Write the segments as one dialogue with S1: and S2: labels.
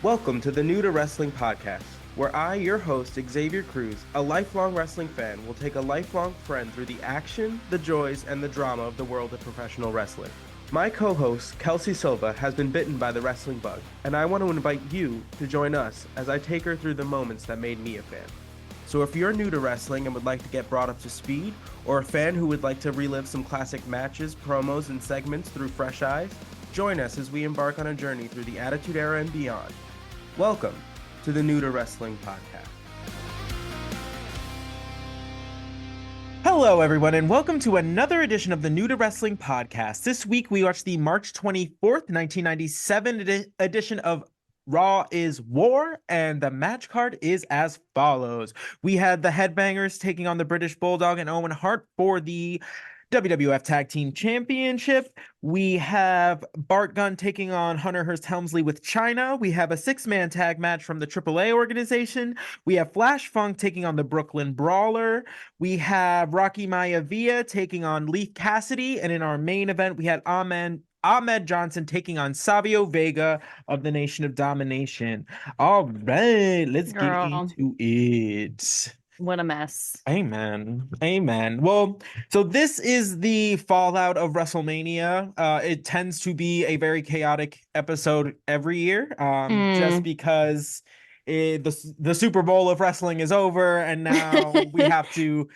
S1: Welcome to the New to Wrestling podcast, where I, your host, Xavier Cruz, a lifelong wrestling fan, will take a lifelong friend through the action, the joys, and the drama of the world of professional wrestling. My co-host, Kelsey Silva, has been bitten by the wrestling bug, and I want to invite you to join us as I take her through the moments that made me a fan. So if you're new to wrestling and would like to get brought up to speed, or a fan who would like to relive some classic matches, promos, and segments through fresh eyes, join us as we embark on a journey through the Attitude Era and beyond. Welcome to the New to Wrestling podcast. Hello, everyone, and welcome to another edition of the New to Wrestling podcast. This week, we watched the March 24th, 1997 edition of Raw is War, and the match card is as follows. We had the Headbangers taking on the British Bulldog and Owen Hart for the WWF Tag Team Championship. We have Bart Gunn taking on Hunter Hearst Helmsley with China. We have a six-man tag match from the AAA organization. We have Flash Funk taking on the Brooklyn Brawler. We have Rocky Maivia taking on Leif Cassidy. And in our main event, we had Ahmed Johnson taking on Savio Vega of the Nation of Domination. All right, let's get into it.
S2: What a mess.
S1: Amen. Well, so this is the fallout of WrestleMania. It tends to be a very chaotic episode every year, just because the Super Bowl of wrestling is over, and now we have to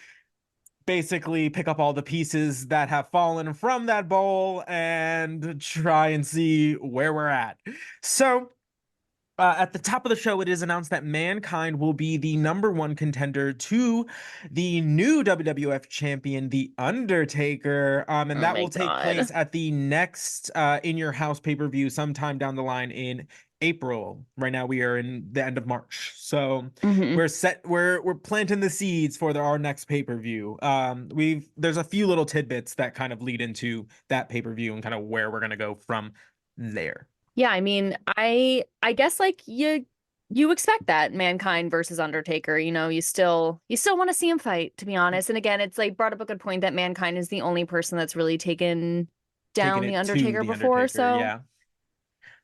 S1: basically pick up all the pieces that have fallen from that bowl and try and see where we're at. So at the top of the show, it is announced that Mankind will be the #1 contender to the new WWF champion, The Undertaker. And that will take place at the next In Your House pay-per-view sometime down the line in April. Right now, we are in the end of March. So we're planting the seeds for our next pay-per-view. There's a few little tidbits that kind of lead into that pay-per-view and kind of where we're going to go from there.
S2: Yeah, I mean, I guess like you expect that Mankind versus Undertaker, you still want to see him fight, to be honest. And again, it's like brought up a good point that Mankind is the only person that's really taken down the Undertaker before. So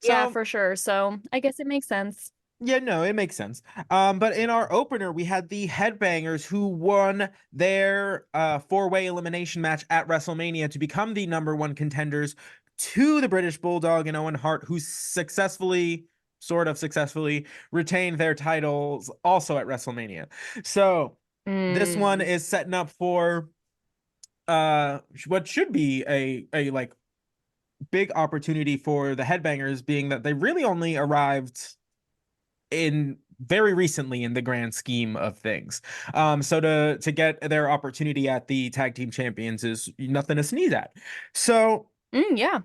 S2: yeah, for sure. So I guess it makes sense.
S1: Yeah, no, it makes sense. But in our opener, we had the Headbangers who won their four-way elimination match at WrestleMania to become the #1 contenders to the British Bulldog and Owen Hart, who sort of successfully retained their titles also at WrestleMania. So this one is setting up for what should be a like big opportunity for the Headbangers, being that they really only arrived in very recently in the grand scheme of things. So to get their opportunity at the Tag Team Champions is nothing to sneeze at. So
S2: yeah.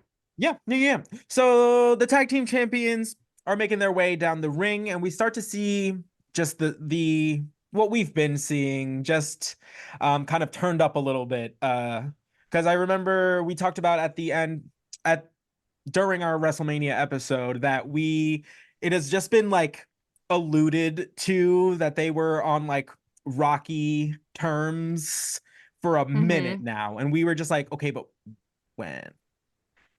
S1: So the Tag Team Champions are making their way down the ring, and we start to see just the what we've been seeing, just kind of turned up a little bit. Because I remember we talked about at the end during our WrestleMania episode that it has just been like alluded to that they were on like rocky terms for a minute now, and we were just like, okay, but when?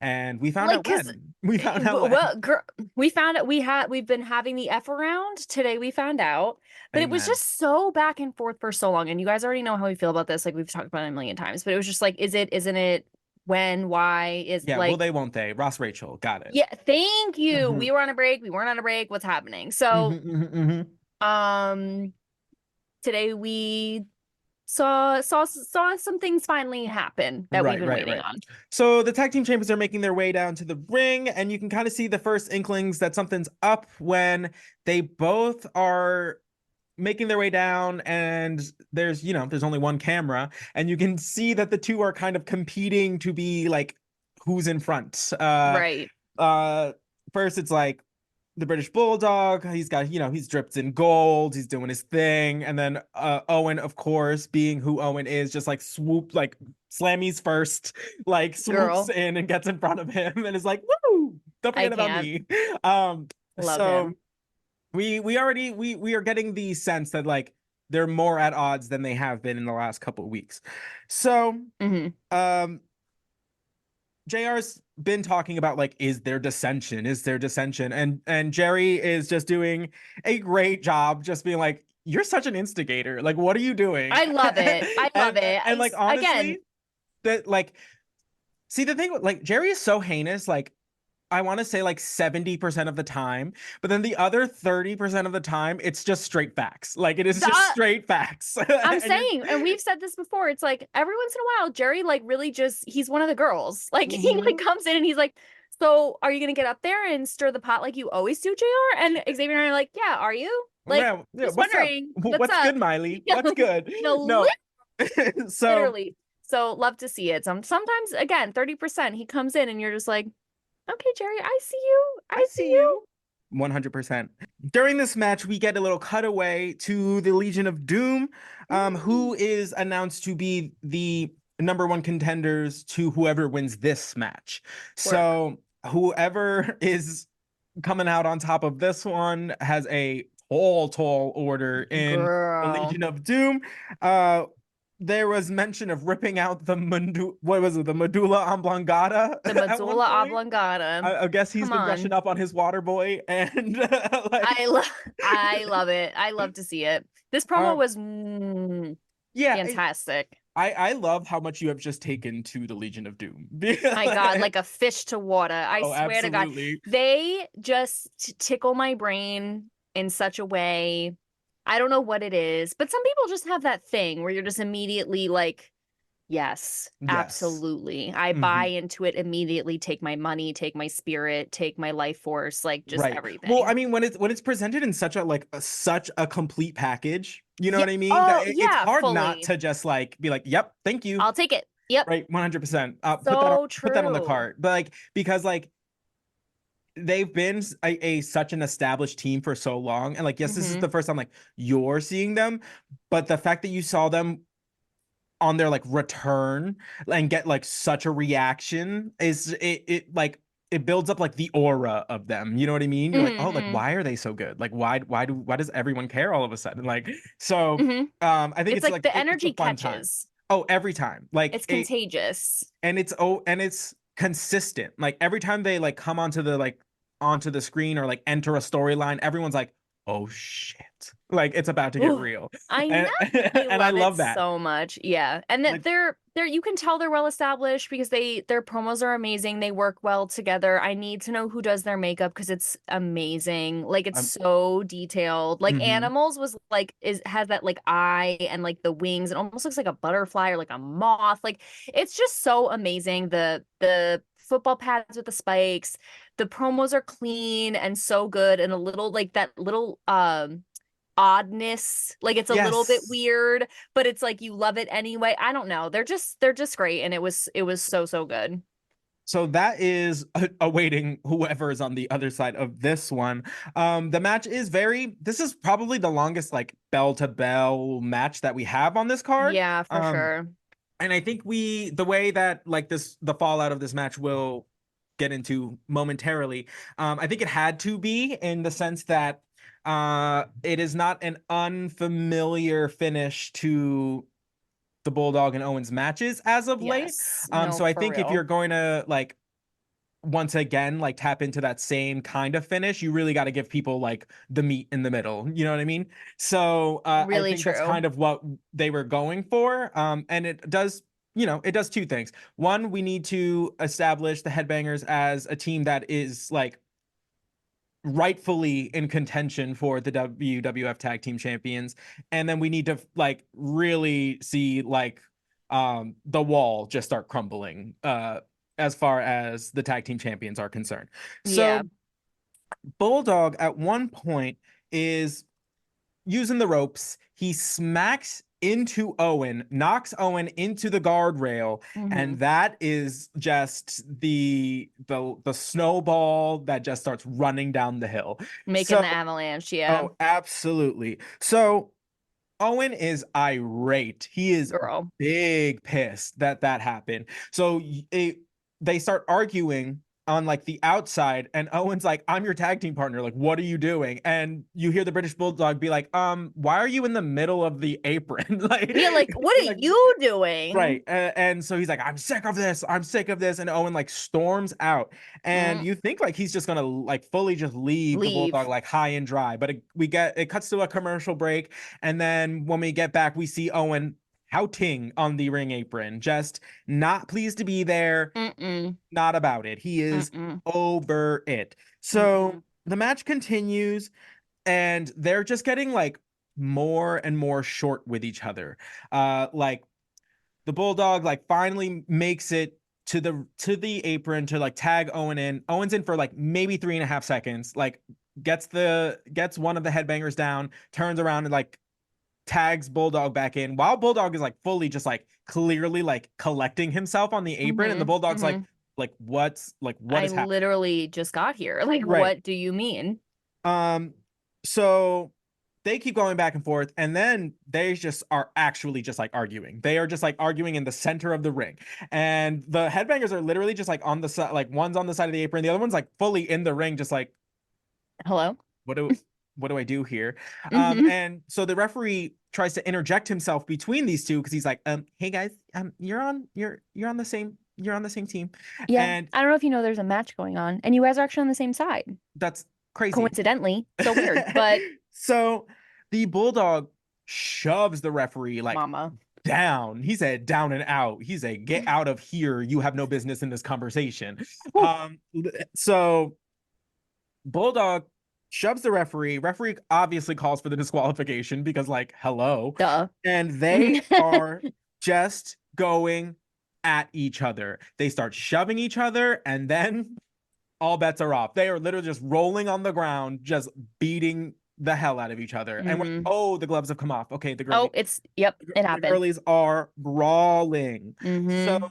S1: And we found out when. We found out when.
S2: Well, girl, we found out we've been having the F around. Today we found out. But It was just so back and forth for so long. And you guys already know how we feel about this. Like we've talked about it a million times. But it was just like, is it, isn't it, when, why, is
S1: yeah,
S2: like
S1: will they, won't they? Ross Rachel, got it.
S2: Yeah, thank you. We were on a break, we weren't on a break. What's happening? So today we saw some things finally happen that we've been waiting on.
S1: So the Tag Team Champions are making their way down to the ring, and you can kind of see the first inklings that something's up when they both are making their way down, and there's only one camera, and you can see that the two are kind of competing to be like who's in front. First it's like the British Bulldog, he's got, he's dripped in gold, he's doing his thing. And then Owen, of course, being who Owen is, just like Slammy's first, like swoops in and gets in front of him and is like, woo, don't forget about me.
S2: Love him.
S1: We are getting the sense that like they're more at odds than they have been in the last couple of weeks. So JR's been talking about like, is there dissension? Is there dissension? And Jerry is just doing a great job, just being like, you're such an instigator. Like, what are you doing?
S2: I love it. I love it.
S1: And like
S2: Again,
S1: honestly, that like see the thing like Jerry is so heinous, like I want to say like 70% of the time, but then the other 30% of the time, it's just straight facts. Like it is just straight facts.
S2: I'm
S1: And you're
S2: saying, and we've said this before, it's like every once in a while, Jerry like really just he's one of the girls. Like he like comes in and he's like, so are you gonna get up there and stir the pot like you always do, JR? And Xavier and I are like, yeah, are you? Like
S1: yeah,
S2: just
S1: what's up?
S2: wondering what's
S1: What's
S2: up.
S1: good, Miley? What's good? No. So
S2: Literally. So love to see it. Sometimes again, 30% he comes in and you're just like, okay, Jerry, I see you.
S1: I
S2: I see
S1: see
S2: you.
S1: you. 100%. During this match, we get a little cutaway to the Legion of Doom, who is announced to be the number one contenders to whoever wins this match. So whoever is coming out on top of this one has a tall order in the
S2: Girl.
S1: Legion of Doom. There was mention of ripping out the the medulla oblongata
S2: The
S1: at one
S2: medulla
S1: point.
S2: oblongata.
S1: I guess he's
S2: Come
S1: been brushing
S2: on.
S1: up on his water boy, and
S2: I
S1: like,
S2: love I love it. I love to see it. This promo
S1: um,
S2: was
S1: yeah,
S2: fantastic.
S1: I love how much you have just taken to the Legion of Doom.
S2: My God, like a fish to water. I
S1: Oh,
S2: swear to God.
S1: absolutely.
S2: They just tickle my brain in such a way. I don't know what it is, but some people just have that thing where you're just immediately like, yes,
S1: Yes.
S2: absolutely. I buy
S1: Mhm.
S2: into it immediately, take my money, take my spirit, take my life force, like just
S1: Right. Well, I
S2: everything.
S1: mean, when it's presented in such a like such a complete package, you know
S2: Yeah.
S1: what I mean?
S2: Oh,
S1: That it's
S2: yeah,
S1: hard not
S2: fully.
S1: to just like be like, "Yep, thank you."
S2: I'll take it. Yep.
S1: Right, 100%.
S2: So
S1: Put that on the
S2: true.
S1: cart. But like because like they've been a such an established team for so long, and like yes, this is
S2: Hmm.
S1: the first time like you're seeing them, but the fact that you saw them on their like return and get like such a reaction is it like it builds up like the aura of them, you know what I mean? You're like, oh, like
S2: Hmm.
S1: why are they so good? Like why does everyone care all of a sudden? Like so
S2: Hmm.
S1: I think
S2: It's
S1: it's
S2: like
S1: like
S2: the
S1: it's a
S2: energy
S1: fun time.
S2: catches.
S1: Oh, every time like
S2: It's
S1: it,
S2: contagious.
S1: and it's consistent. Like every time they like come onto the screen or like enter a storyline, everyone's like, oh shit, like it's about to get
S2: Ooh,
S1: real.
S2: I know.
S1: And
S2: I
S1: and I
S2: love it
S1: love that.
S2: so much. Yeah. And that
S1: Like
S2: they're you can tell they're well established because their promos are amazing. They work well together. I need to know who does their makeup because it's amazing. Like it's
S1: um,
S2: so detailed. Like
S1: mhm.
S2: Animals was like is has that like eye and like the wings. It almost looks like a butterfly or like a moth. Like it's just so amazing. The football pads with the spikes. The promos are clean and so good and a little like that little oddness. Like it's a little bit
S1: Yes.
S2: weird, but it's like you love it anyway. I don't know. They're just great and it was so good.
S1: So that is awaiting whoever is on the other side of this one. The match is this is probably the longest like bell to bell match that we have on this card.
S2: Yeah, for sure.
S1: And I think the way that like the fallout of this match will get into momentarily. I think it had to be in the sense that it is not an unfamiliar finish to the Bulldog and Owens matches as of late.
S2: Yes. No,
S1: So I
S2: for
S1: think if you're
S2: real.
S1: going to like once again like tap into that same kind of finish, you really got to give people like the meat in the middle, you know what I mean? So I
S2: Really
S1: think that's
S2: true.
S1: kind of what they were going for. And it does, it does two things. One, we need to establish the Headbangers as a team that is like rightfully in contention for the WWF Tag Team Champions, and then we need to like really see like the wall just start crumbling as far as the tag team champions are concerned.
S2: Yeah.
S1: So Bulldog at one point is using the ropes. He smacks into Owen, knocks Owen into the guardrail,
S2: Hmm.
S1: and that is just the snowball that just starts running down the hill.
S2: Making
S1: So,
S2: the avalanche, yeah.
S1: oh, absolutely. So Owen is irate. He is
S2: Girl.
S1: big pissed that that happened. So they start arguing on like the outside, and Owen's like, I'm your tag team partner, like what are you doing? And you hear the British Bulldog be like, why are you in the middle of the apron? Like,
S2: Yeah, like what are
S1: like,
S2: you doing?
S1: right. And so he's like, I'm sick of this, I'm sick of this. And Owen like storms out, and
S2: Mm,
S1: you think like he's just gonna like fully just leave the Bulldog
S2: leave.
S1: like high and dry, but it cuts to a commercial break, and then when we get back we see Owen pouting on the ring apron, just not pleased to be there,
S2: Mm-mm.
S1: not about it. He is
S2: Mm-mm.
S1: over it. So
S2: Mm-mm.
S1: the match continues, and they're just getting like more and more short with each other. Like the Bulldog like finally makes it to the apron to like tag Owen in. Owen's in for like maybe 3.5 seconds. Like gets one of the headbangers down, turns around and like tags Bulldog back in, while Bulldog is like fully just like clearly like collecting himself on the apron, and the
S2: Mm-hmm.
S1: Bulldog's
S2: Mm-hmm.
S1: what
S2: I
S1: is happening?
S2: literally just got here. Like,
S1: Right.
S2: what do you mean?
S1: So they keep going back and forth, and then they just are actually just like arguing. They are just like arguing in the center of the ring, and the headbangers are literally just like on the side, like one's on the side of the apron, the other one's like fully in the ring, just like
S2: Hello?
S1: what do what do I do here?
S2: Mm-hmm.
S1: And so the referee tries to interject himself between these two because he's like, hey guys, you're on the same team,
S2: Yeah.
S1: and
S2: I don't know if you know there's a match going on, and you guys are actually on the same side.
S1: that's crazy.
S2: Coincidentally. So weird. But
S1: So the Bulldog shoves the referee like
S2: mama.
S1: down. He said down and out. He said, get out of here. You have no business in this conversation.
S2: Whew.
S1: So Bulldog shoves the referee. Referee obviously calls for the disqualification because, like, hello.
S2: Duh.
S1: And they are just going at each other. They start shoving each other, and then all bets are off. They are literally just rolling on the ground, just beating the hell out of each other. And we're like,
S2: Mm-hmm.
S1: oh, the gloves have come off. Okay,
S2: Oh, yep, it
S1: the
S2: happened.
S1: girlies are brawling. So
S2: Mm-hmm.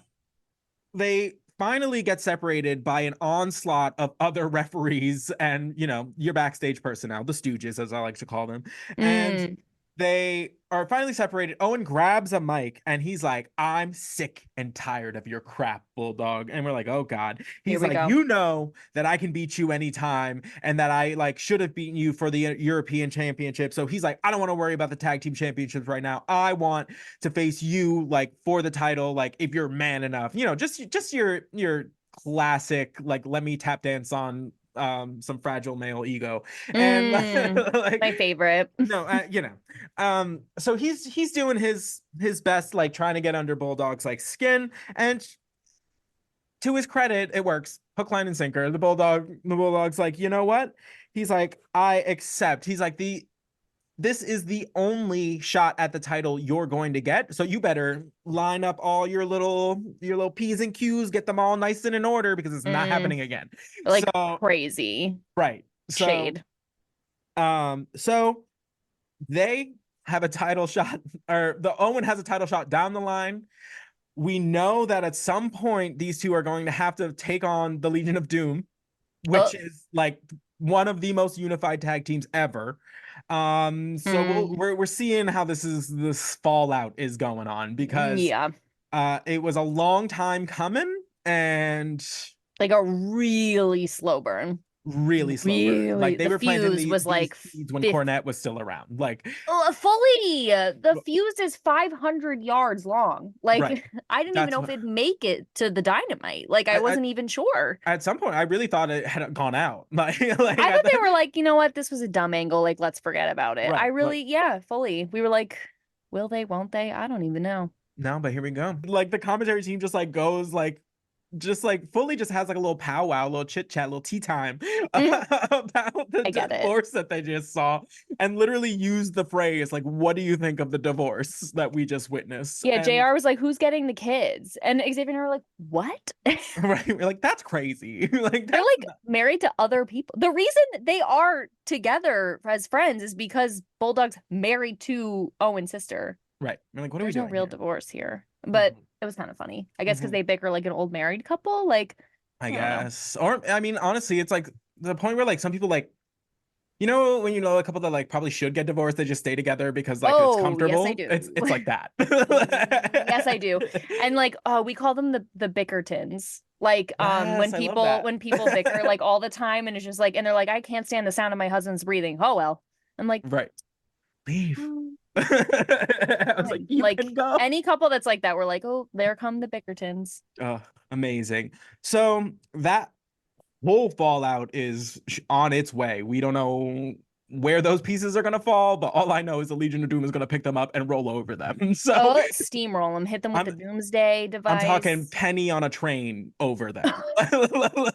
S1: they finally get separated by an onslaught of other referees and, your backstage personnel, the Stooges, as I like to call them. And
S2: Mm.
S1: they are finally separated. Owen grabs a mic and he's like, I'm sick and tired of your crap, Bulldog. And we're like, oh God.
S2: Here
S1: He's
S2: we
S1: like,
S2: go.
S1: you know that I can beat you anytime and that I like should have beaten you for the European Championship. So he's like, I don't want to worry about the tag team championships right now. I want to face you like for the title, like if you're man enough. Just your classic, like let me tap dance on some fragile male ego. And
S2: Mm.
S1: like
S2: My favorite.
S1: no, so he's doing his best, like trying to get under Bulldog's like skin, and to his credit, it works. Hook, line, and sinker. The Bulldog's like, you know what? He's like, I accept. He's like, this is the only shot at the title you're going to get, so you better line up all your little P's and Q's, get them all nice and in order because it's not
S2: Mm.
S1: happening again.
S2: Like
S1: So
S2: crazy.
S1: right. So
S2: Shade.
S1: so they have a title shot, or the Owen has a title shot down the line. We know that at some point these two are going to have to take on the Legion of Doom, which
S2: Oh.
S1: is like one of the most unified tag teams ever. So
S2: Mm.
S1: we're seeing how this fallout is going on, because
S2: Yeah.
S1: it was a long time coming, and
S2: Like a really slow burn.
S1: really slow burn. Like
S2: Really,
S1: they
S2: the
S1: were planting
S2: fuse
S1: these
S2: was
S1: these
S2: like
S1: seeds when
S2: 50.
S1: Cornette was still around. Like
S2: Fully, the fuse is 500 yards long.
S1: right.
S2: Like, I didn't even
S1: That's
S2: know if it'd make it to the dynamite. Like, I
S1: I,
S2: wasn't even sure.
S1: at some point I really thought it had gone out.
S2: I thought they were like, you know what, this was a dumb angle. Like, let's forget about it. I
S1: right. Like
S2: really, yeah, fully. We were like, will they, won't they? I don't even know.
S1: no, but here we go. Like the commentary team just like goes like just like fully just has like a little powwow, a little chit chat, little tea time
S2: Mm,
S1: about the
S2: I get it.
S1: divorce that they just saw, and literally used the phrase like, "What do you think of the divorce that we just witnessed?"
S2: Yeah,
S1: And
S2: JR was like, who's getting the kids? And Xavier and I were like, what?
S1: right, we're like, "That's crazy." Like
S2: They're
S1: that's
S2: like married to other people. The reason they are together as friends is because Bulldog's married to Owen's sister.
S1: right. We're like, "What are we
S2: There's no
S1: doing
S2: real
S1: here?"
S2: divorce here. But
S1: Mhm,
S2: it was kind of funny. I guess because
S1: mhm.
S2: they bicker like an old married couple. Like,
S1: I
S2: I don't know.
S1: guess, or I mean, honestly, it's like the point where like some people like. When you know a couple that like probably should get divorced, they just stay together because like it's
S2: Oh, yes, I
S1: comfortable.
S2: do.
S1: It's like that.
S2: Yes, I do. And like, we call them the Bickertons. Like
S1: Yes, I love that.
S2: when people bicker like all the time and it's just like and they're like, I can't stand the sound of my husband's breathing. Oh well. I'm like,
S1: Right. Leave.
S2: "Mm,
S1: I was like,
S2: fine."
S1: you
S2: Like
S1: can go.
S2: any couple that's like that, we're like, oh, there come the Bickertons.
S1: Amazing. So that whole fallout is on its way. We don't know where those pieces are going to fall, but all I know is the Legion of Doom is going to pick them up and roll over them. So
S2: Oh, steamroll them, hit them with the
S1: I'm
S2: doomsday
S1: I'm talking
S2: device.
S1: penny on a train over them.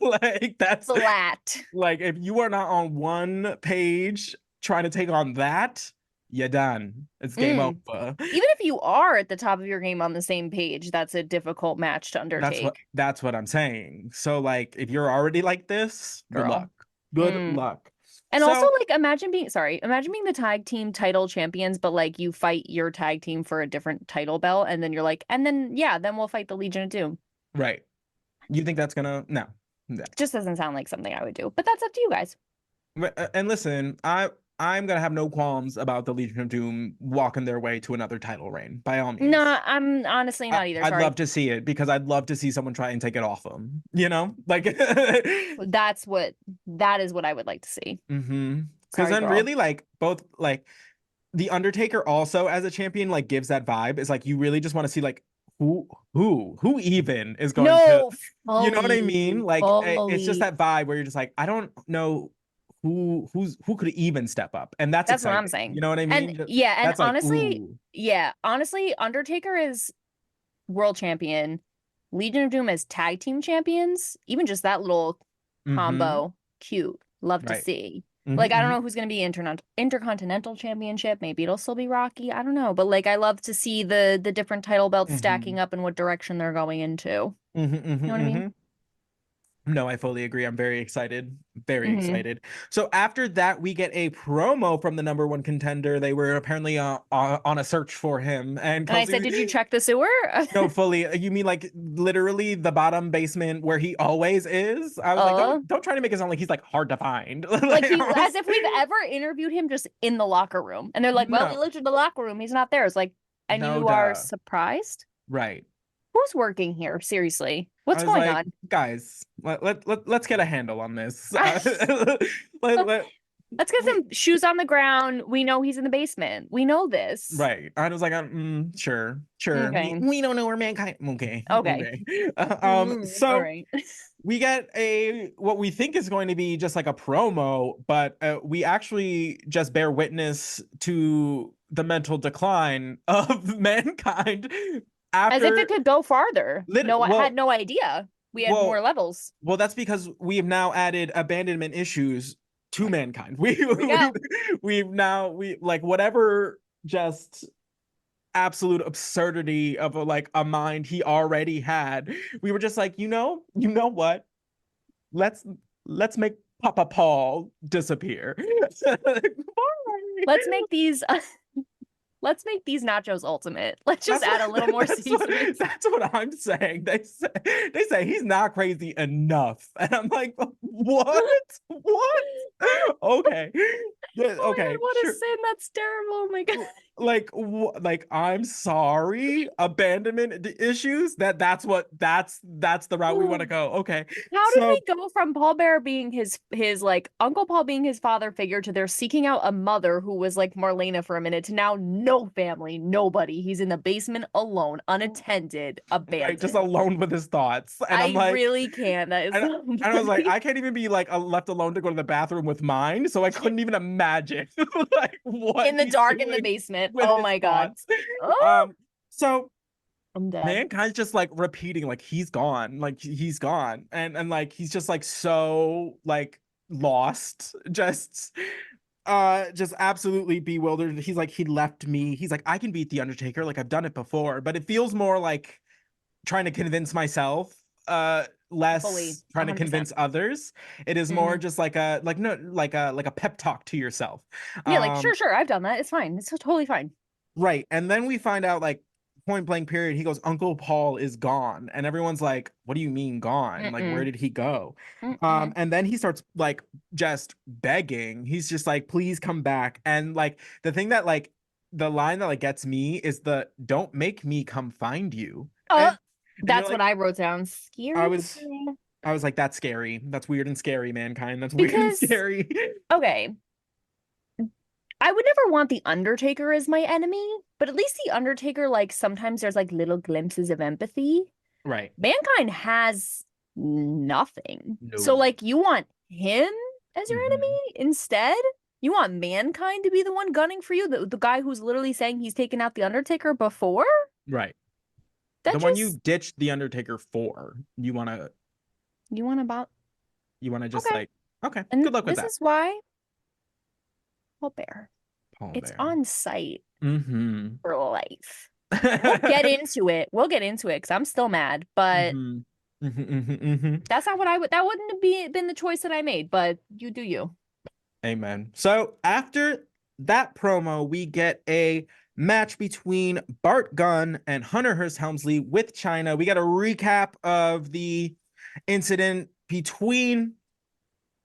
S1: Like that's
S2: Flat.
S1: like if you are not on one page trying to take on that, you're done. It's game
S2: Mm.
S1: over.
S2: Even if you are at the top of your game on the same page, that's a difficult match to undertake,
S1: That's what I'm saying. So like if you're already like this, good
S2: girl.
S1: luck. Good
S2: Mm.
S1: luck.
S2: And also,
S1: So
S2: like, imagine being the tag team title champions, but like you fight your tag team for a different title belt, and then you're like, and then yeah, then we'll fight the Legion of Doom.
S1: right. You think that's gonna no. No.
S2: It just doesn't sound like something I would do, but that's up to you guys.
S1: And listen, I'm gonna have no qualms about the Legion of Doom walking their way to another title reign, by all
S2: No,
S1: means.
S2: I'm honestly not either.
S1: I'd
S2: Sorry.
S1: love to see it because I'd love to see someone try and take it off them. You know, like,
S2: That is what I would like to see.
S1: mm-hmm. Because
S2: Sorry,
S1: then
S2: girl.
S1: really, like, both like the Undertaker also as a champion, like, gives that vibe. Is like you really just want to see like who even is going to,
S2: No,
S1: you know what I mean?
S2: fully,
S1: Like, it's just
S2: fully.
S1: that vibe where you're just like, I don't know who could even step up, and that's
S2: That's what I'm
S1: exciting.
S2: saying.
S1: You know what I
S2: And
S1: mean?
S2: yeah, and
S1: That's like, ooh.
S2: honestly, Undertaker is world champion. Legion of Doom as tag team champions. Even just that little
S1: Mm-hmm.
S2: combo, cute. Love to
S1: Right.
S2: see. Like, I don't
S1: Mm-hmm.
S2: know who's going to be intercontinental championship. Maybe it'll still be Rocky. I don't know. But like, I love to see the different title belts
S1: Mm-hmm.
S2: stacking up and what direction they're going into. You
S1: Mm-hmm. Mm-hmm.
S2: know what I mean?
S1: Mm-hmm. No, I fully agree. I'm very excited. Very
S2: Hmm.
S1: excited. So after that, we get a promo from the number one contender. They were apparently on a search for him. And
S2: And I said,
S1: Kelsey,
S2: did you check the sewer?
S1: no, fully. You mean like literally the bottom basement where he always is? I was like,
S2: Uh,
S1: don't try to make it sound like he's like hard to find.
S2: like
S1: Like,
S2: he,
S1: I
S2: as
S1: was,
S2: if we've ever interviewed him just in the locker room. And they're like, well, we
S1: no,
S2: looked at the locker room. He's not there. It's like, and
S1: no,
S2: you are
S1: duh.
S2: surprised?
S1: Right.
S2: Who's working here? Seriously. What's
S1: I was
S2: going
S1: like,
S2: on?
S1: guys, let's get a handle on this. Let,
S2: Let's get
S1: we
S2: some shoes on the ground. We know he's in the basement. We know this.
S1: right. I was like, sure, sure.
S2: Okay.
S1: We don't know where mankind. Okay,
S2: Okay.
S1: okay.
S2: All
S1: So
S2: right.
S1: we get a what we think is going to be just like a promo, but we actually just bear witness to the mental decline of mankind
S2: As if it
S1: after
S2: could go farther.
S1: lit.
S2: No, I had no idea. We had more
S1: Well,
S2: levels.
S1: well, that's because we have now added abandonment issues to mankind. We
S2: Here we go.
S1: we've now we like whatever just absolute absurdity of like a mind he already had. We were just like, you know what? Let's let's make Papa Paul disappear.
S2: Let's make these let's make these nachos ultimate. Let's just add a little more seasoning.
S1: That's what I'm saying. They say he's not crazy enough, and I'm like, what? What? Okay, yeah,
S2: Oh my
S1: okay,
S2: god, what a
S1: sure.
S2: sin. That's terrible. Oh my god.
S1: Like I'm sorry, abandonment issues. That's the route we want to go. Okay,
S2: How did
S1: so
S2: we go from Paul Bear being his like Uncle Paul being his father figure to they're seeking out a mother who was like Marlena for a minute to now no family, nobody. He's in the basement alone, unattended,
S1: right, just
S2: abandoned.
S1: alone with his thoughts, and I'm
S2: I
S1: like.
S2: really can't. That is
S1: And,
S2: so
S1: and I was like,
S2: funny.
S1: I can't even be like left alone to go to the bathroom with mine, so I couldn't even imagine like what
S2: In the
S1: he's
S2: dark in the
S1: doing
S2: basement.
S1: with
S2: Oh
S1: his
S2: my god.
S1: thoughts.
S2: Oh,
S1: So
S2: I'm dead.
S1: mankind's just like repeating, like he's gone, and like he's just like so like lost, just absolutely bewildered. He's like, he left me. He's like, I can beat the Undertaker, like I've done it before, but it feels more like trying to convince myself,
S2: Fully,
S1: less trying to
S2: 100%.
S1: convince others. It is more
S2: Hmm.
S1: just like a like no like a pep talk to yourself.
S2: Yeah, like
S1: um
S2: sure, I've done that. It's fine. It's totally fine.
S1: right, and then we find out like point blank period he goes, Uncle Paul is gone, and everyone's like, what do you mean gone? Like, where
S2: Mm-mm.
S1: did he go?
S2: Mm-mm.
S1: And then he starts like just begging. He's just like, please come back. And like the thing that like the line that like gets me is the don't make me come find you.
S2: Uh,
S1: And And you're
S2: That's what
S1: like,
S2: I wrote down.
S1: I
S2: Scary.
S1: was I was like, that's scary. That's weird and scary, mankind. That's weird and
S2: Because,
S1: scary.
S2: okay, I would never want the Undertaker as my enemy, but at least the Undertaker, like, sometimes there's like little glimpses of empathy.
S1: Right.
S2: Mankind has nothing. So,
S1: No.
S2: like, you want him as your enemy
S1: Hmm.
S2: instead? You want Mankind to be the one gunning for you? The guy who's literally saying he's taken out the Undertaker before?
S1: Right.
S2: That
S1: The one you
S2: just,
S1: ditched the Undertaker for.
S2: you want about,
S1: You wanna just
S2: okay.
S1: like, okay,
S2: And
S1: good luck with
S2: this
S1: that.
S2: is why Paul Bear.
S1: Paul
S2: It's
S1: Bear.
S2: on site
S1: Mm-hmm.
S2: for life. We'll get into it. We'll get into it because I'm still mad, but
S1: Mm-hmm. Mm-hmm. Mm-hmm. Mm-hmm.
S2: that's not what I would, that wouldn't have been the choice that I made, but you do you.
S1: Amen. So after that promo, we get a match between Bart Gunn and Hunter Hearst Helmsley with China. We got a recap of the incident between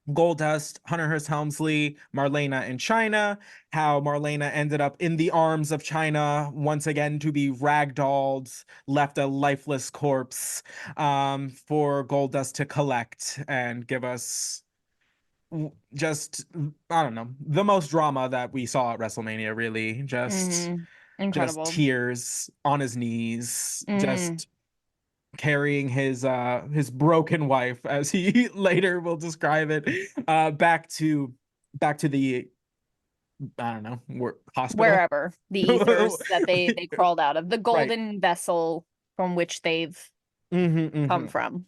S1: Goldust, Hunter Hearst Helmsley, Marlena, and China. How Marlena ended up in the arms of China once again to be ragdolled, left a lifeless corpse for Goldust to collect and give us just, I don't know, the most drama that we saw at WrestleMania. Really, just
S2: Incredible.
S1: tears on his knees,
S2: Mm.
S1: just carrying his broken wife, as he later will describe it, back to the, I don't know, hospital.
S2: Wherever the ethers that they crawled out of, the
S1: Right.
S2: golden vessel from which they've
S1: Hmm.
S2: come
S1: Hmm.
S2: from.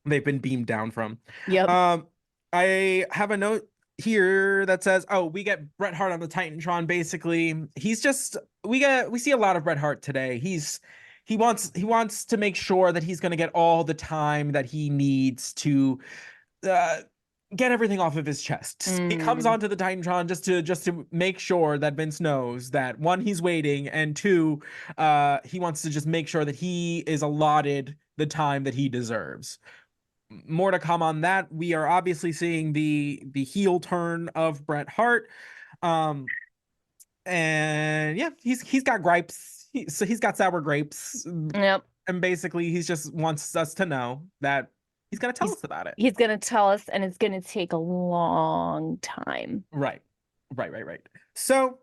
S1: They've been beamed down from.
S2: Yep.
S1: Um, I have a note here that says, "Oh, we get Bret Hart on the Titantron." Basically, he's just we see a lot of Bret Hart today. He wants to make sure that he's going to get all the time that he needs to uh, get everything off of his chest. He comes
S2: Mm.
S1: onto the Titantron just to make sure that Vince knows that, one, he's waiting, and two, he wants to just make sure that he is allotted the time that he deserves. More to come on that. We are obviously seeing the heel turn of Bret Hart. Um, and yeah, he's got gripes. So he's got sour grapes,
S2: Yep.
S1: and basically he's just wants us to know that he's gonna tell
S2: He's
S1: us about it.
S2: he's gonna tell us, and it's gonna take a long time.
S1: Right, right. So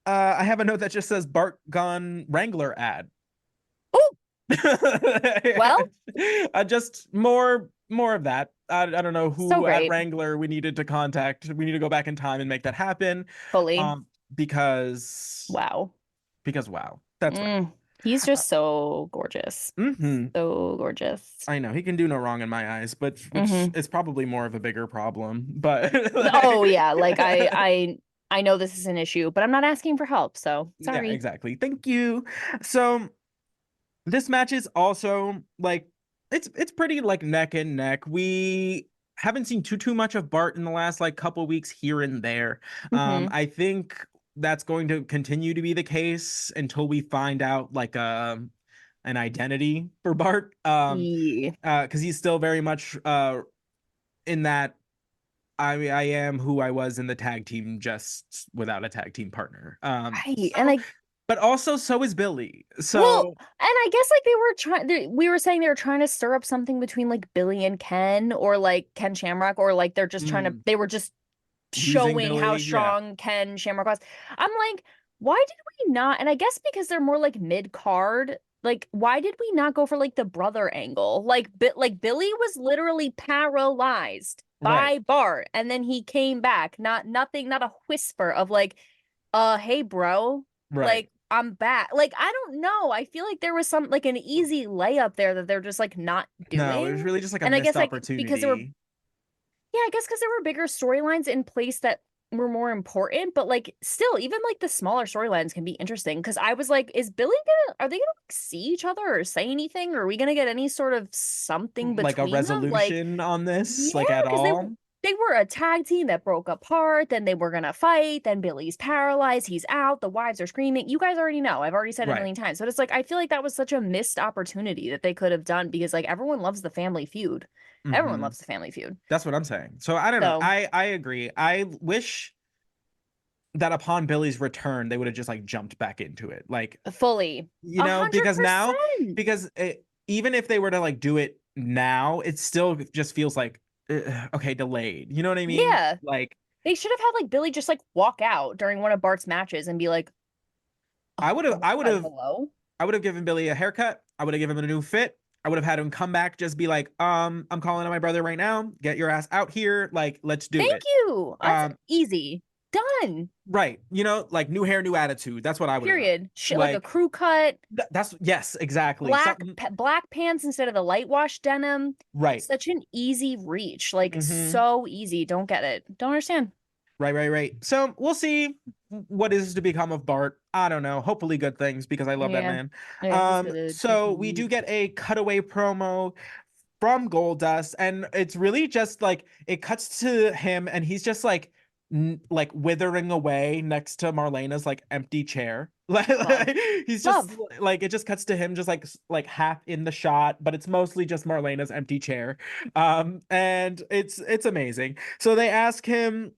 S1: I have a note that just says Bart Gunn Wrangler ad.
S2: Oh, well,
S1: Just more of that. I don't know
S2: so
S1: who at
S2: great.
S1: Wrangler we needed to contact. We need to go back in time and make that happen.
S2: Fully.
S1: Um, because
S2: Wow.
S1: wow, that's right.
S2: Mm. He's just so gorgeous.
S1: Hmm.
S2: So gorgeous.
S1: I know he can do no wrong in my eyes, but which
S2: Hmm.
S1: is probably more of a bigger problem. But
S2: Oh yeah, like I know this is an issue, but I'm not asking for help, so
S1: yeah,
S2: sorry.
S1: exactly. Thank you. So this match is also like, it's pretty like neck and neck. We haven't seen too much of Bart in the last like couple weeks here and there.
S2: Hmm.
S1: I think that's going to continue to be the case until we find out like an identity for Bart.
S2: Yeah.
S1: Because he's still very much in that, I am who I was in the tag team, just without a tag team partner.
S2: Right. And
S1: So, but also so is Billy.
S2: well,
S1: So,
S2: and I guess like they were trying, we were saying they were trying to stir up something between like Billy and Ken, or like Ken Shamrock, or like they're just trying to,
S1: mm,
S2: they were just
S1: using
S2: showing how
S1: Billy, yeah.
S2: strong Ken Shamrock was. I'm like, why did we not? And I guess because they're more like mid card. Like, why did we not go for like the brother angle? Like Billy was literally paralyzed
S1: Right,
S2: by Bart, and then he came back. Nothing, not a whisper of like, hey, bro,
S1: right.
S2: like I'm back. Like, I don't know. I feel like there was some like an easy layup there that they're just like not
S1: No, it was
S2: doing.
S1: really just like a
S2: And I
S1: missed
S2: guess like because there were,
S1: opportunity.
S2: yeah, I guess because there were bigger storylines in place that were more important, but like still, even like the smaller storylines can be interesting. Because I was like, is Billy gonna, are they gonna like, see each other or say anything? Or are we gonna get any sort of something
S1: Like a
S2: between them? Like,
S1: resolution on this,
S2: yeah,
S1: like at
S2: because
S1: all.
S2: they were a tag team that broke apart, then they were gonna fight, then Billy's paralyzed, he's out, the wives are screaming. You guys already know. I've already said it a
S1: Right.
S2: million times. But it's like I feel like that was such a missed opportunity that they could have done because like everyone loves the family feud. Everyone
S1: Hmm.
S2: loves the family feud.
S1: That's what I'm saying. So I don't know.
S2: So
S1: I agree. I wish that upon Billy's return, they would have just like jumped back into it. Like,
S2: fully,
S1: you
S2: a
S1: know,
S2: hundred
S1: because now,
S2: percent.
S1: because even if they were to like do it now, it still just feels like okay, delayed. You know what I mean?
S2: Yeah.
S1: Like
S2: They should have had like Billy just like walk out during one of Bart's matches and be like,
S1: I would have,
S2: oh
S1: I would
S2: my God,
S1: have,
S2: hello.
S1: I would have given Billy a haircut. I would have given him a new fit. I would have had him come back, just be like, I'm calling on my brother right now. Get your ass out here. Like, let's do
S2: Thank
S1: it.
S2: you. That's
S1: Um,
S2: easy. Done.
S1: right. You know, like new hair, new attitude. That's what I would have done.
S2: Period. Shit, like a
S1: Like
S2: crew cut,
S1: that's yes, exactly. Something
S2: black pants instead of the light wash denim.
S1: right.
S2: Such an easy reach. Like
S1: Mm-hmm.
S2: so easy. Don't get it. Don't understand.
S1: Right. So we'll see what is to become of Bart. I don't know. Hopefully good things because I love that
S2: Yeah.
S1: man.
S2: Yeah, he's good. He's
S1: So we do
S2: good.
S1: get a cutaway promo from Goldust, and it's really just like it cuts to him, and he's just like like withering away next to Marlena's like empty chair.
S2: Love.
S1: He's just
S2: Love.
S1: like it just cuts to him just like half in the shot, but it's mostly just Marlena's empty chair. And it's amazing. So they ask him,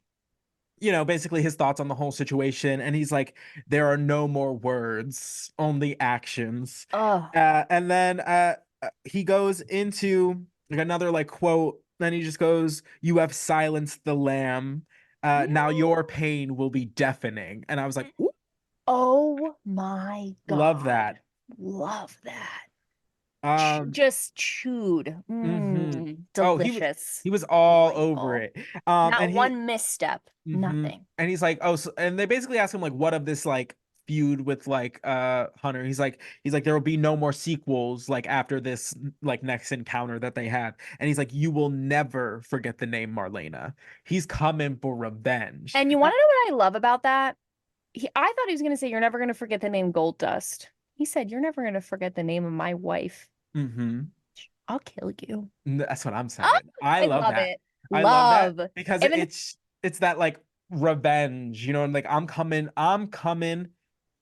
S1: you know, basically his thoughts on the whole situation. And he's like, there are no more words, only actions.
S2: Oh.
S1: And then he goes into like another like quote. Then he just goes, "You have silenced the lamb. Now your pain will be deafening." And I was like, ooh,
S2: Oh my
S1: love
S2: God.
S1: that.
S2: Love that.
S1: Um,
S2: Just chewed.
S1: mhm. Oh,
S2: Delicious.
S1: he was all over
S2: Delightful.
S1: it.
S2: Not
S1: And he
S2: one misstep.
S1: hmm
S2: Nothing.
S1: And he's like, oh, so, and they basically ask him like, what of this like feud with like Hunter? He's like, there will be no more sequels like after this like next encounter that they have. And he's like, you will never forget the name Marlena. He's coming for revenge.
S2: And you want to know what I love about that? I thought he was going to say, "You're never going to forget the name Gold Dust." He said, "You're never going to forget the name of my wife.
S1: Mm-hmm.
S2: I'll kill you."
S1: That's what I'm
S2: Ah,
S1: saying. I
S2: I
S1: love
S2: love
S1: that.
S2: it.
S1: I love that
S2: Love.
S1: because
S2: Even
S1: it's that like revenge, you know, and like I'm coming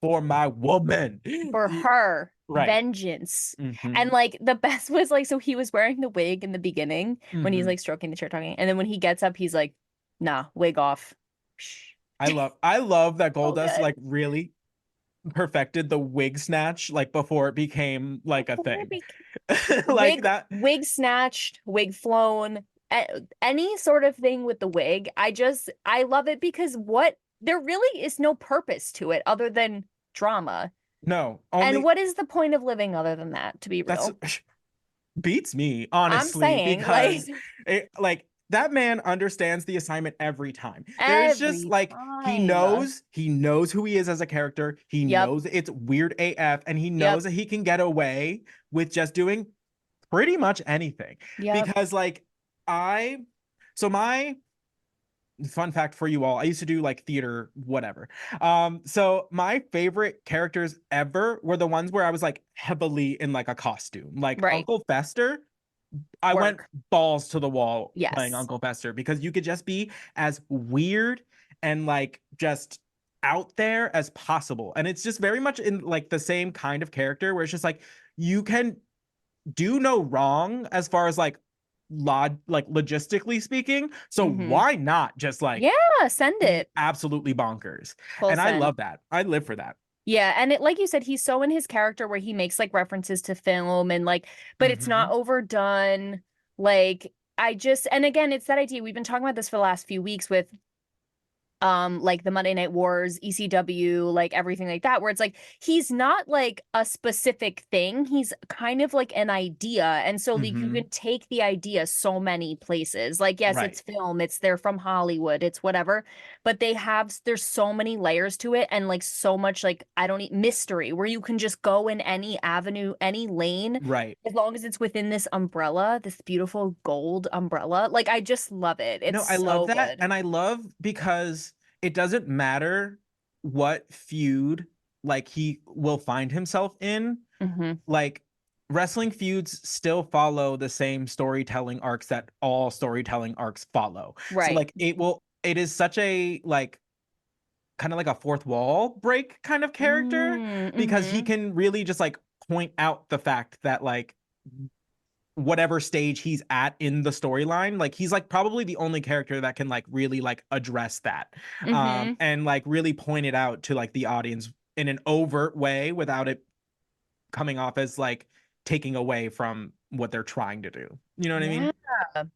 S1: for my woman.
S2: for her,
S1: Right.
S2: vengeance.
S1: Mm-hmm.
S2: And like the best was like, so he was wearing the wig in the beginning when he's
S1: Mm-hmm.
S2: like stroking the chair talking. And then when he gets up, he's like, nah, wig off. Shh.
S1: I love that
S2: So
S1: Goldust
S2: good.
S1: like really perfected the wig snatch like before it became like a
S2: Before
S1: thing.
S2: we
S1: Like
S2: wig
S1: that.
S2: wig snatched, wig flown, any sort of thing with the wig. I love it because what there really is no purpose to it other than drama.
S1: No,
S2: And
S1: only
S2: what is the point of living other than that, to be
S1: that's
S2: real?
S1: beats me
S2: I'm
S1: honestly
S2: saying, like,
S1: because it like that man understands the assignment every time. There's just
S2: every
S1: like
S2: time.
S1: he knows who he is as a character. He
S2: Yep,
S1: knows it's weird AF, and he
S2: yep,
S1: knows that he can get away with just doing pretty much anything.
S2: yep.
S1: Because like I so my fun fact for you all, I used to do like theater whatever. So my favorite characters ever were the ones where I was like heavily in like a costume, like
S2: Right.
S1: Uncle Fester. I went
S2: Work.
S1: balls to the wall playing
S2: Yes.
S1: Uncle Fester because you could just be as weird and like just out there as possible. And it's just very much in like the same kind of character where it's just like you can do no wrong as far as like logistically speaking. So
S2: Mm-hmm.
S1: why not just like
S2: Yeah, send
S1: be
S2: it.
S1: absolutely bonkers?
S2: Full
S1: And I
S2: send.
S1: love that. I live for that.
S2: Yeah, and it like you said, he's so in his character where he makes like references to film and like, but it's not
S1: Hmm.
S2: overdone. Like I just, and again, it's that idea. We've been talking about this for the last few weeks with like the Monday Night Wars, ECW, like everything like that, where it's like he's not like a specific thing, he's kind of like an idea. And so like you
S1: Hmm.
S2: can take the idea so many places. Like, yes,
S1: Right.
S2: it's film, it's they're from Hollywood, it's whatever, but there's so many layers to it and like so much like I don't need mystery where you can just go in any avenue, any lane.
S1: Right.
S2: As long as it's within this umbrella, this beautiful gold umbrella, like I just love it.
S1: No,
S2: It's
S1: I love
S2: so
S1: that.
S2: good.
S1: And I love because it doesn't matter what feud like he will find himself in.
S2: Hmm.
S1: Like wrestling feuds still follow the same storytelling arcs that all storytelling arcs follow. So
S2: Right.
S1: like it is such a like kind of like a fourth wall break kind of character because he
S2: Mm-hmm.
S1: can really just like point out the fact that like whatever stage he's at in the storyline, like he's like probably the only character that can like really like address that
S2: Mm-hmm.
S1: and like really point it out to like the audience in an overt way without it coming off as like taking away from what they're trying to do. You know what I
S2: Yeah,
S1: mean?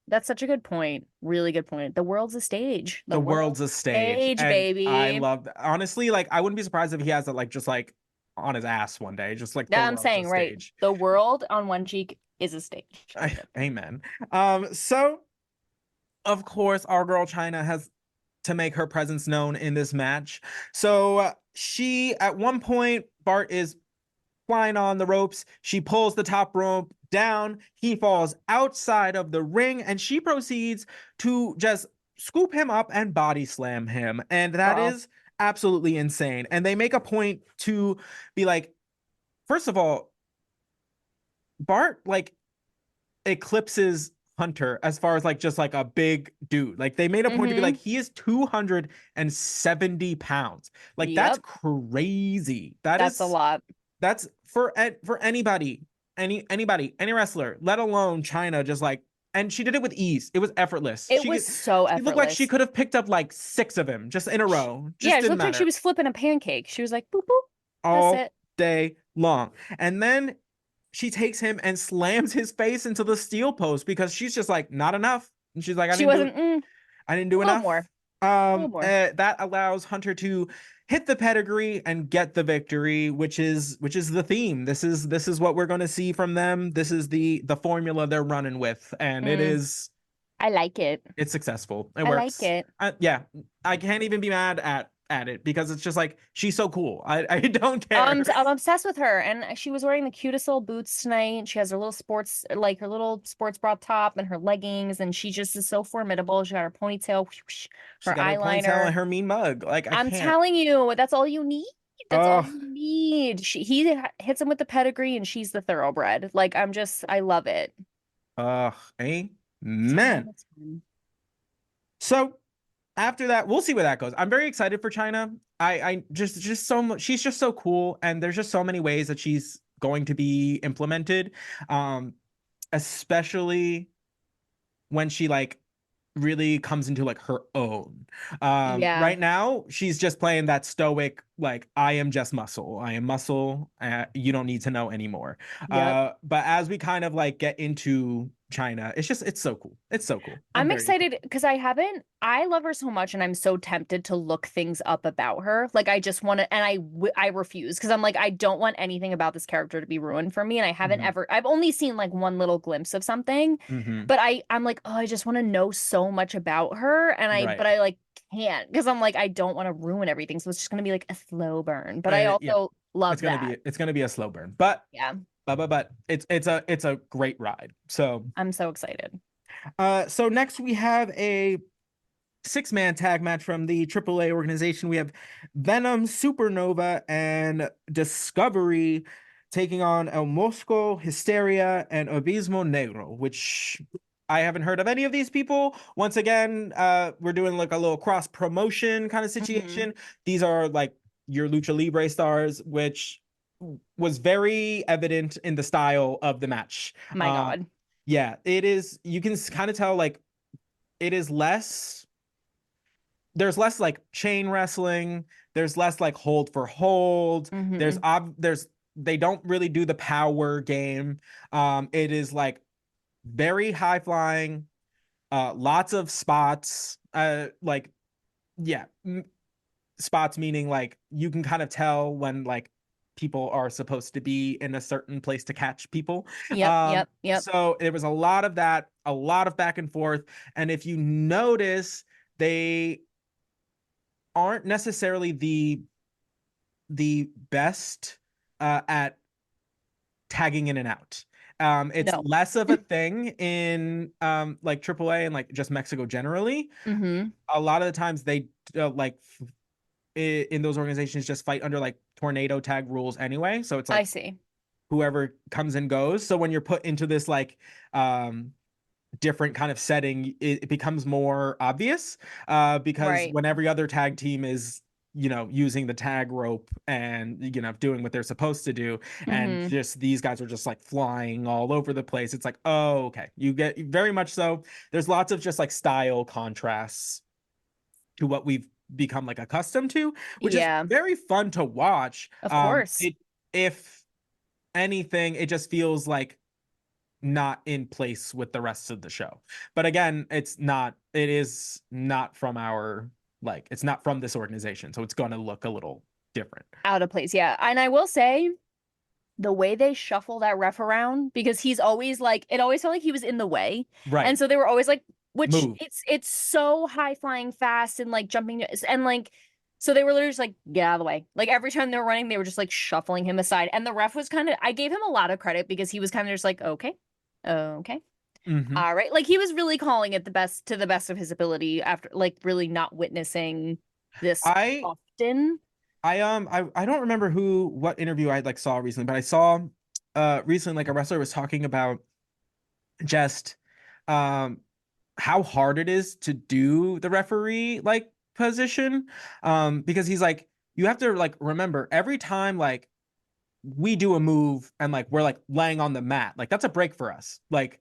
S2: that's such a good point. Really good point. The world's a stage. The
S1: The
S2: world's
S1: world's a
S2: a
S1: stage,
S2: stage,
S1: and I
S2: baby.
S1: love that. Honestly, like I wouldn't be surprised if he has it like just like on his ass one day, just like the
S2: Yeah, I'm
S1: world's a
S2: saying, right.
S1: stage.
S2: The world on one cheek is a stage. Yep.
S1: Amen. So of course, our girl China has to make her presence known in this match. So she, at one point, Bart is flying on the ropes. She pulls the top rope down. He falls outside of the ring, and she proceeds to just scoop him up and body slam him. And that
S2: Girl.
S1: is absolutely insane. And they make a point to be like, first of all, Bart like eclipses Hunter as far as like just like a big dude. Like they made a point to be
S2: Mm-hmm.
S1: like he is 270 pounds. Like that's
S2: Yep.
S1: crazy.
S2: That's a lot.
S1: That's for anybody, any wrestler, let alone China. Just like, and she did it with ease. It was effortless.
S2: It was so
S1: She looked like she
S2: effortless.
S1: could have picked up like six of him just in a row.
S2: Yeah,
S1: Just
S2: it
S1: didn't
S2: looked like she
S1: matter
S2: was flipping a pancake. She was like, boop, boop. That's
S1: all
S2: it.
S1: day long. And then she takes him and slams his face into the steel post because she's just like, not enough. And she's like,
S2: She wasn't,
S1: I didn't do
S2: a little more.
S1: enough.
S2: A little more.
S1: That allows Hunter to hit the pedigree and get the victory, which is the theme. This is what we're going to see from them. This is the formula they're running with, and
S2: Mm, I like it.
S1: it's successful. It
S2: I like
S1: works.
S2: it.
S1: Yeah, I can't even be mad at it because it's just like she's so cool. I don't care.
S2: I'm obsessed with her, and she was wearing the cutest little boots tonight. She has her little sports, like her little sports bra top and her leggings, and she just is so formidable. She got her ponytail, whoosh,
S1: She
S2: her
S1: got her ponytail
S2: eyeliner.
S1: and her mean mug. Like I
S2: I'm
S1: can't.
S2: telling you, that's all you need. That's all
S1: Oh,
S2: you need. He hits him with the pedigree, and she's the thoroughbred. Like I love it.
S1: amen.
S2: It's fun.
S1: So after that, we'll see where that goes. I'm very excited for China. I just so much. She's just so cool, and there's just so many ways that she's going to be implemented, um, especially when she like really comes into like her own.
S2: Yeah.
S1: Right now, she's just playing that stoic, like, I am just muscle. I am muscle. You don't need to know anymore.
S2: Yep.
S1: But as we kind of like get into China, it's so cool. It's so cool. I'm
S2: I'm
S1: very excited.
S2: excited because I love her so much and I'm so tempted to look things up about her. Like I just want to, and I refuse because I'm like, I don't want anything about this character to be ruined for me. And
S1: Hmm.
S2: I've only seen like one little glimpse of something,
S1: Hmm.
S2: but I'm like, oh, I just want to know so much about her.
S1: Right.
S2: But I like can't because I'm like, I don't want to ruin everything. So it's just going to be like a slow burn. But I
S1: Yeah,
S2: also
S1: it's
S2: love
S1: gonna be
S2: that.
S1: a slow burn, but
S2: Yeah.
S1: it's a great ride. So
S2: I'm so excited.
S1: so next we have a six-man tag match from the AAA organization. We have Venom, Supernova, and Discovery taking on El Mosco, Hysteria, and Abismo Negro, which I haven't heard of any of these people. Once again, we're doing like a little cross promotion kind of
S2: Hmm.
S1: situation. These are like your Lucha Libre stars, which was very evident in the style of the match.
S2: My
S1: Uh,
S2: God.
S1: yeah, it is. You can kind of tell like it is less there's less like chain wrestling, there's less like hold for hold,
S2: Hmm.
S1: there's they don't really do the power game. It is like very high flying, lots of spots, like yeah, spots meaning like you can kind of tell when like people are supposed to be in a certain place to catch people.
S2: Yep. Yep. Yep.
S1: So there was a lot of that, a lot of back and forth, and if you notice, they aren't necessarily the best at tagging in and out. It's
S2: No.
S1: less of a thing in like AAA and like just Mexico generally.
S2: Hmm.
S1: A lot of the times they like in those organizations just fight under like tornado tag rules anyway. So it's
S2: I
S1: like
S2: see.
S1: whoever comes and goes. So when you're put into this like different kind of setting, it becomes more obvious because
S2: Right.
S1: when every other tag team is using the tag rope and doing what they're supposed to do, and
S2: Hmm.
S1: just these guys are just like flying all over the place, it's like, oh, okay, you get very much so. There's lots of just like style contrasts to what we've become like accustomed to, which is
S2: Yeah,
S1: very fun to watch.
S2: of course.
S1: It if anything, it just feels like not in place with the rest of the show. But again, it is not from our, like, it's not from this organization, so it's going to look a little different.
S2: Out of place, yeah. And I will say, the way they shuffle that ref around, because he's always like, it always felt like he was in the way.
S1: Right.
S2: And so they were always like, which
S1: Move.
S2: it's so high flying fast and like jumping and like, so they were literally just like, get out of the way. Like every time they were running, they were just like shuffling him aside. And the ref was kind of, I gave him a lot of credit because he was kind of just like, okay, okay.
S1: Mm-hmm.
S2: All right. Like he was really calling it to the best of his ability after like really not witnessing this
S1: I
S2: often.
S1: I don't remember what interview I like saw recently, but I saw recently like a wrestler was talking about just um how hard it is to do the referee like position, because he's like, you have to like remember every time like we do a move and like we're like laying on the mat, like that's a break for us, like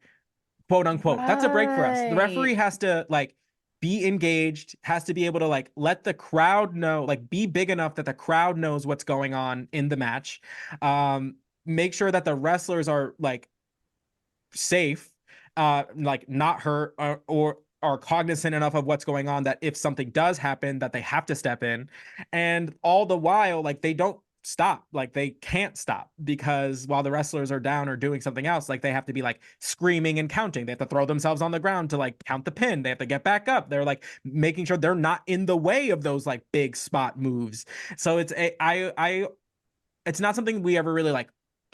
S1: quote unquote, that's a break for us. The
S2: Right.
S1: referee has to like be engaged, has to be able to like let the crowd know, like be big enough that the crowd knows what's going on in the match, make sure that the wrestlers are like safe, like not hurt, or are cognizant enough of what's going on that if something does happen that they have to step in. And all the while like they don't stop, like they can't stop, because while the wrestlers are down or doing something else, like they have to be like screaming and counting, they have to throw themselves on the ground to like count the pin, they have to get back up, they're like making sure they're not in the way of those like big spot moves. So it's not something we ever really like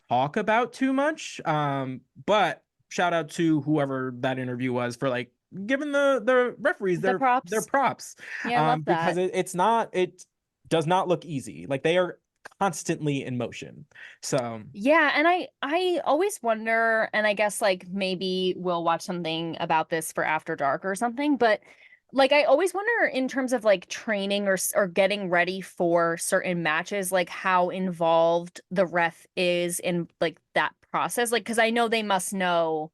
S1: talk about too much. But shout out to whoever that interview was for like giving the referees
S2: The
S1: their
S2: props.
S1: props.
S2: Yeah, I love
S1: Because
S2: that.
S1: it does not look easy. Like they are constantly in motion. So
S2: Yeah, and I always wonder, and I guess like maybe we'll watch something about this for After Dark or something, but like I always wonder in terms of like training or getting ready for certain matches, like how involved the ref is in like that process. Like, because I know they must know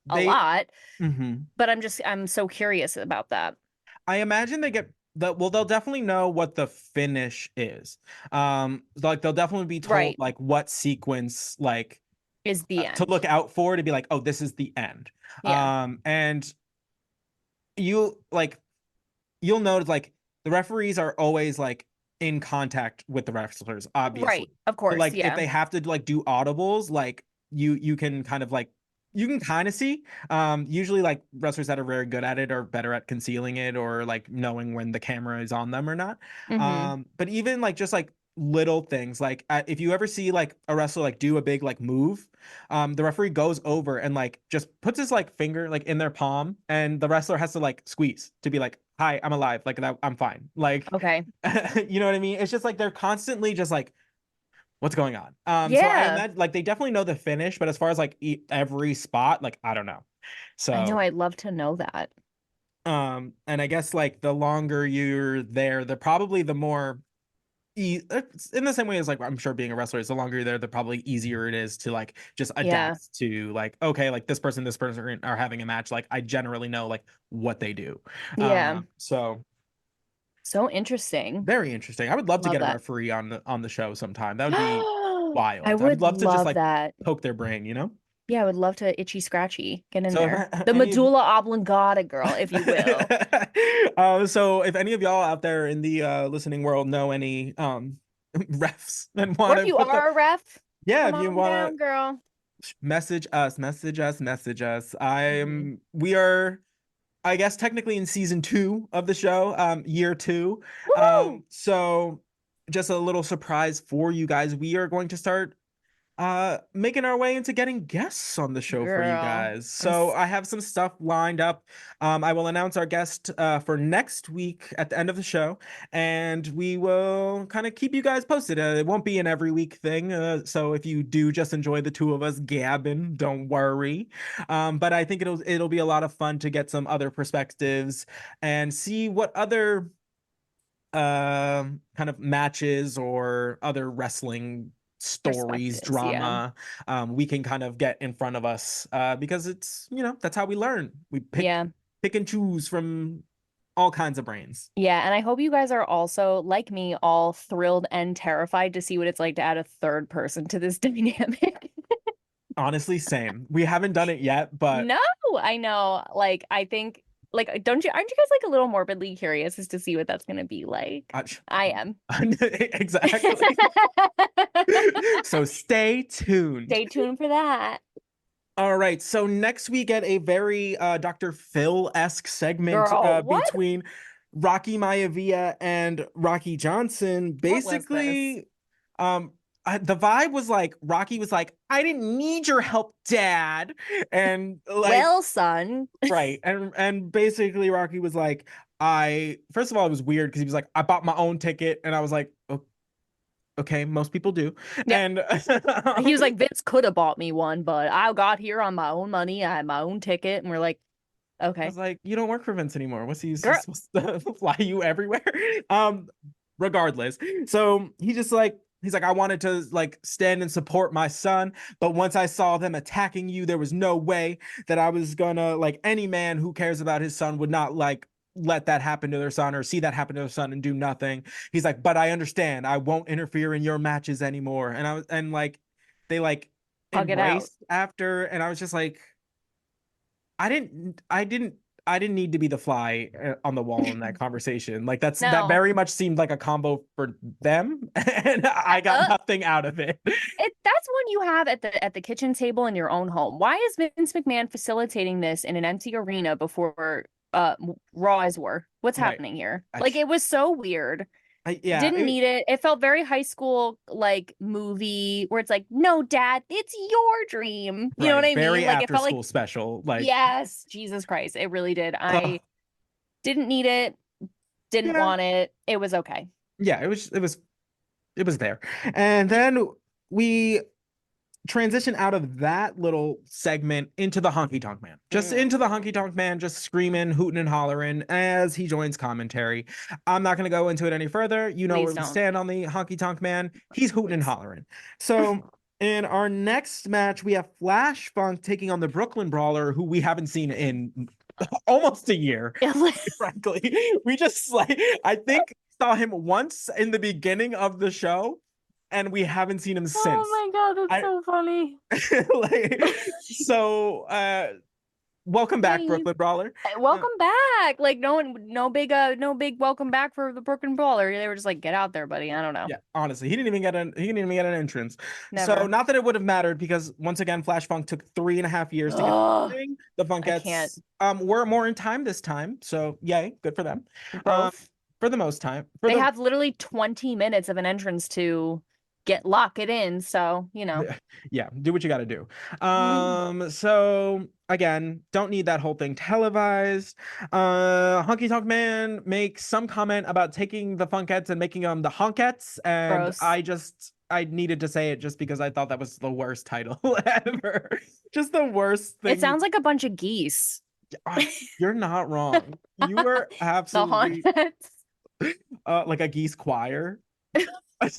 S2: a
S1: they
S2: lot,
S1: mhm.
S2: but I'm so curious about that.
S1: I imagine they get well, they'll definitely know what the finish is. Like they'll definitely be told
S2: Right.
S1: like what sequence like
S2: Is the
S1: to
S2: end.
S1: look out for, to be like, oh, this is the end.
S2: Yeah.
S1: And you like you'll notice like the referees are always like in contact with the wrestlers, obviously.
S2: Right. Of
S1: So
S2: course.
S1: like if
S2: Yeah.
S1: they have to like do audibles, like you can kind of like you can kind of see. Usually like wrestlers that are very good at it are better at concealing it or like knowing when the camera is on them or not.
S2: Mm-hmm.
S1: But even like just like little things like if you ever see like a wrestler like do a big like move, the referee goes over and like just puts his like finger like in their palm, and the wrestler has to like squeeze to be like, hi, I'm alive, like that, I'm fine, like
S2: Okay.
S1: you know what I mean? It's just like they're constantly just like, what's going on? So I
S2: Yeah.
S1: imagine like they definitely know the finish, but as far as like every spot, like I don't know.
S2: I know
S1: So
S2: I'd love to know that.
S1: and I guess like the longer you're there, the probably the more it's in the same way as like I'm sure being a wrestler is, the longer you're there, the probably easier it is to like just
S2: Yeah.
S1: adapt to like, okay, like this person are having a match, like I generally know like what they do.
S2: Yeah.
S1: So
S2: So interesting.
S1: very interesting. I would love to
S2: Love
S1: get a
S2: that.
S1: referee on the show sometime. That would be
S2: I
S1: wild. I would
S2: would
S1: love to just
S2: love
S1: like
S2: that.
S1: poke their brain, you know?
S2: Yeah, I would love to itchy scratchy get in
S1: So
S2: there.
S1: if
S2: The
S1: any of
S2: medulla oblongata girl, if you will.
S1: so if any of y'all out there in the listening world know any refs and
S2: Or
S1: want
S2: if
S1: to
S2: you
S1: put the,
S2: are a ref,
S1: yeah,
S2: come
S1: if you
S2: on
S1: want
S2: down,
S1: to
S2: girl.
S1: message us.
S2: Hmm.
S1: We are, I guess, technically in season 2 of the show, year 2.
S2: Woo!
S1: So just a little surprise for you guys. We are going to start making our way into getting guests on the show for you
S2: Girl.
S1: guys. So I have some stuff lined up. I will announce our guest for next week at the end of the show, and we will kind of keep you guys posted. It won't be an every week thing, so if you do just enjoy the two of us gabbing, don't worry. But I think it'll be a lot of fun to get some other perspectives and see what other kind of matches or other wrestling stories,
S2: Perspectives, yeah.
S1: drama, we can kind of get in front of us, because it's, you know, that's how we learn. We
S2: Yeah.
S1: pick and choose from all kinds of brains.
S2: Yeah, and I hope you guys are also, like me, all thrilled and terrified to see what it's like to add a third person to this dynamic.
S1: Honestly, same. We haven't done it yet, but
S2: No, I know. Like, I think, like, don't you, aren't you guys like a little morbidly curious as to see what that's gonna be like?
S1: uh,
S2: I am.
S1: exactly. So stay tuned.
S2: Stay tuned for that.
S1: All right. So next we get a very Dr. Phil-esque segment
S2: Girl, what?
S1: between Rocky Maivia and Rocky Johnson.
S2: What was this?
S1: Basically, the vibe was like Rocky was like, "I didn't need your help, Dad," and like,
S2: Well, son.
S1: right, and basically Rocky was like, "I first of all it was weird because he was like, I bought my own ticket," and I was like, okay, most people do.
S2: Yeah.
S1: And
S2: He was like, Vince could have bought me one, but I got here on my own money. I had my own ticket. And we're like,
S1: I
S2: okay.
S1: was like, you don't work for Vince anymore. What's he
S2: Girl.
S1: supposed to fly you everywhere? Regardless. So he's like, I wanted to like stand and support my son, but once I saw them attacking you, there was no way that I was gonna like any man who cares about his son would not like let that happen to their son or see that happen to their son and do nothing. He's like, but I understand. I won't interfere in your matches anymore. And I was and like they like
S2: Hug it out.
S1: embraced after, and I was just like, I didn't I didn't I didn't need to be the fly on the wall in that conversation. Like that
S2: No.
S1: very much seemed like a combo for them, and I got nothing out of it.
S2: That's one you have at the kitchen table in your own home. Why is Vince McMahon facilitating this in an empty arena before Raws were? What's
S1: Right.
S2: happening here? Like it was so weird.
S1: Yeah,
S2: Didn't need it. It felt very high school like movie where it's like, no, Dad, it's your dream. You know what I
S1: very
S2: mean? Like it
S1: after
S2: felt like
S1: school special. Like
S2: yes, Jesus Christ, it really did.
S1: uh,
S2: I didn't need it, didn't
S1: yeah,
S2: want it. It was okay.
S1: yeah, it was there, and then we transition out of that little segment into the honky tonk man, just into the honky tonk man, just screaming, hooting, and hollering as he joins commentary. I'm not going to go into it any further. You know
S2: Please
S1: where we
S2: don't.
S1: stand on the honky tonk man. He's hooting and hollering. So in our next match, we have Flash Funk taking on the Brooklyn Brawler, who we haven't seen in almost a year. Frankly, we just like I think saw him once in the beginning of the show and we haven't seen him since.
S2: Oh my god, that's so funny.
S1: Welcome back, Brooklyn Brawler.
S2: Welcome back. Like no big welcome back for the Brooklyn Brawler. They were just like, get out there, buddy. I don't know.
S1: Yeah, honestly, he didn't even get an entrance.
S2: Never.
S1: So not that it would have mattered because once again, Flash Funk took 3.5 years to get the thing. The Funkettes were more in time this time. So yay, good for them.
S2: Both.
S1: For the most time.
S2: They have literally 20 minutes of an entrance to lock it in, so you know.
S1: Yeah, do what you got to do. So again, don't need that whole thing televised. Honky Tonk Man makes some comment about taking the Funkettes and making them the Honkettes, and
S2: gross.
S1: I needed to say it just because I thought that was the worst title ever. Just the worst thing.
S2: It sounds like a bunch of geese.
S1: You're not wrong. You were absolutely
S2: the Honkettes.
S1: Like a geese choir. It's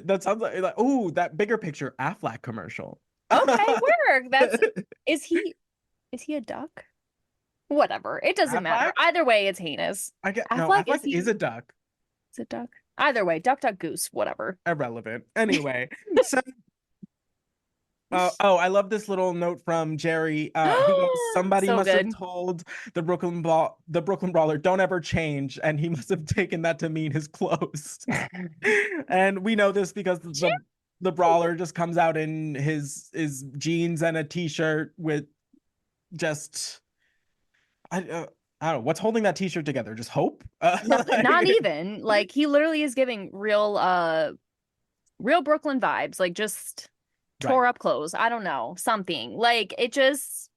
S1: that sounds like oh, that bigger picture Affleck commercial.
S2: Okay, work. Is he a duck? Whatever. It doesn't matter. Either way, it's heinous.
S1: Affleck is a duck.
S2: It's a duck. Either way, duck, goose, whatever.
S1: Irrelevant. Anyway, so I love this little note from Jerry. He goes, somebody must have told the Brooklyn Brawler, don't ever change, and he must have taken that to mean his clothes. And we know this because the Brawler just comes out in his jeans and a t-shirt with just I don't know what's holding that t-shirt together. Just hope.
S2: Not even like he literally is giving real Brooklyn vibes, like just tore up clothes. I don't know, something like it just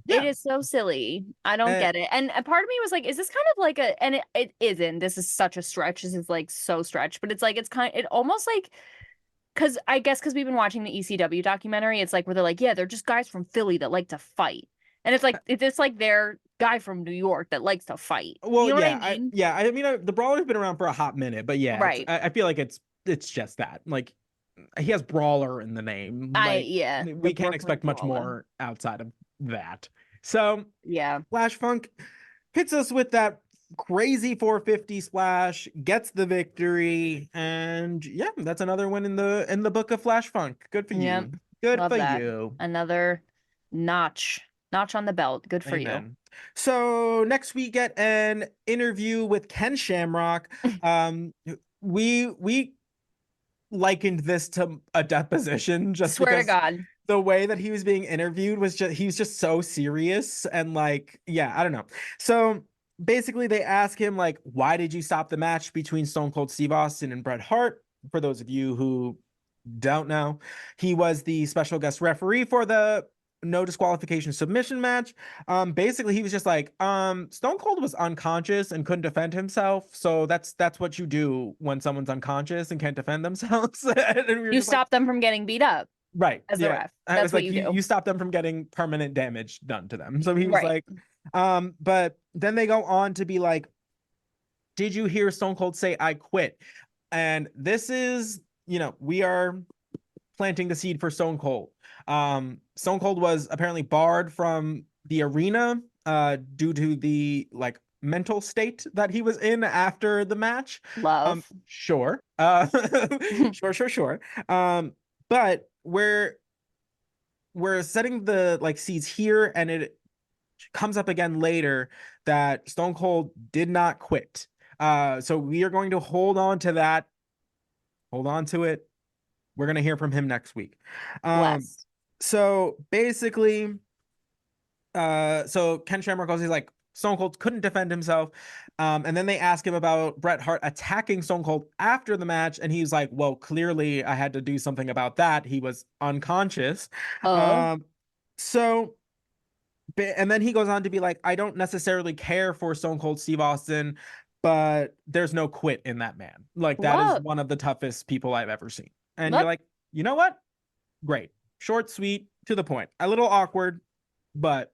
S2: it is so silly. I don't get it. And a part of me was like, is this kind of like and it isn't. This is such a stretch. This is like so stretched, but it's like it almost like because we've been watching the ECW documentary, it's like where they're like, yeah, they're just guys from Philly that like to fight. And it's like their guy from New York that likes to fight.
S1: Well,
S2: you know
S1: yeah,
S2: what I mean?
S1: I mean, the Brawler's been around for a hot minute, but yeah,
S2: right.
S1: I feel like it's just that. Like he has Brawler in the name. Like, we can't expect much more outside of that. So
S2: Yeah.
S1: Flash Funk hits us with that crazy 450 splash, gets the victory, and yeah, that's another win in the book of Flash Funk. Good for
S2: Yep.
S1: you. Good
S2: Love
S1: for
S2: that.
S1: you.
S2: Another notch on the belt. Good for you.
S1: Amen. So next we get an interview with Ken Shamrock. Um, we likened this to a deposition just
S2: Swear to
S1: because
S2: God.
S1: the way that he was being interviewed was just he was just so serious and like yeah, I don't know. So basically they ask him like, why did you stop the match between Stone Cold Steve Austin and Bret Hart? For those of you who don't know, he was the special guest referee for the no disqualification submission match. Basically he was just like, Stone Cold was unconscious and couldn't defend himself, so that's what you do when someone's unconscious and can't defend themselves. And we were
S2: You
S1: just like,
S2: stop them from getting beat up
S1: right,
S2: as the
S1: yeah.
S2: ref.
S1: I
S2: That's
S1: was
S2: what
S1: like,
S2: you
S1: you
S2: do.
S1: stop them from getting permanent damage done to them. So he was
S2: Right.
S1: like, but then they go on to be like, did you hear Stone Cold say I quit? And this is, we are planting the seed for Stone Cold. Stone Cold was apparently barred from the arena due to the like mental state that he was in after the match.
S2: Love.
S1: Sure. Sure. But we're setting the like seeds here, and it comes up again later that Stone Cold did not quit. So we are going to hold on to that. Hold on to it. We're gonna hear from him next week. Um,
S2: Blessed.
S1: so basically, so Ken Shamrock goes, he's like, Stone Cold couldn't defend himself. And then they ask him about Bret Hart attacking Stone Cold after the match, and he's like, well, clearly I had to do something about that. He was unconscious.
S2: Oh,
S1: Um, so and then he goes on to be like, I don't necessarily care for Stone Cold Steve Austin, but there's no quit in that man. Like that is
S2: love.
S1: one of the toughest people I've ever seen. And you're
S2: Love.
S1: like, you know what? Great. Short, sweet, to the point. A little awkward, but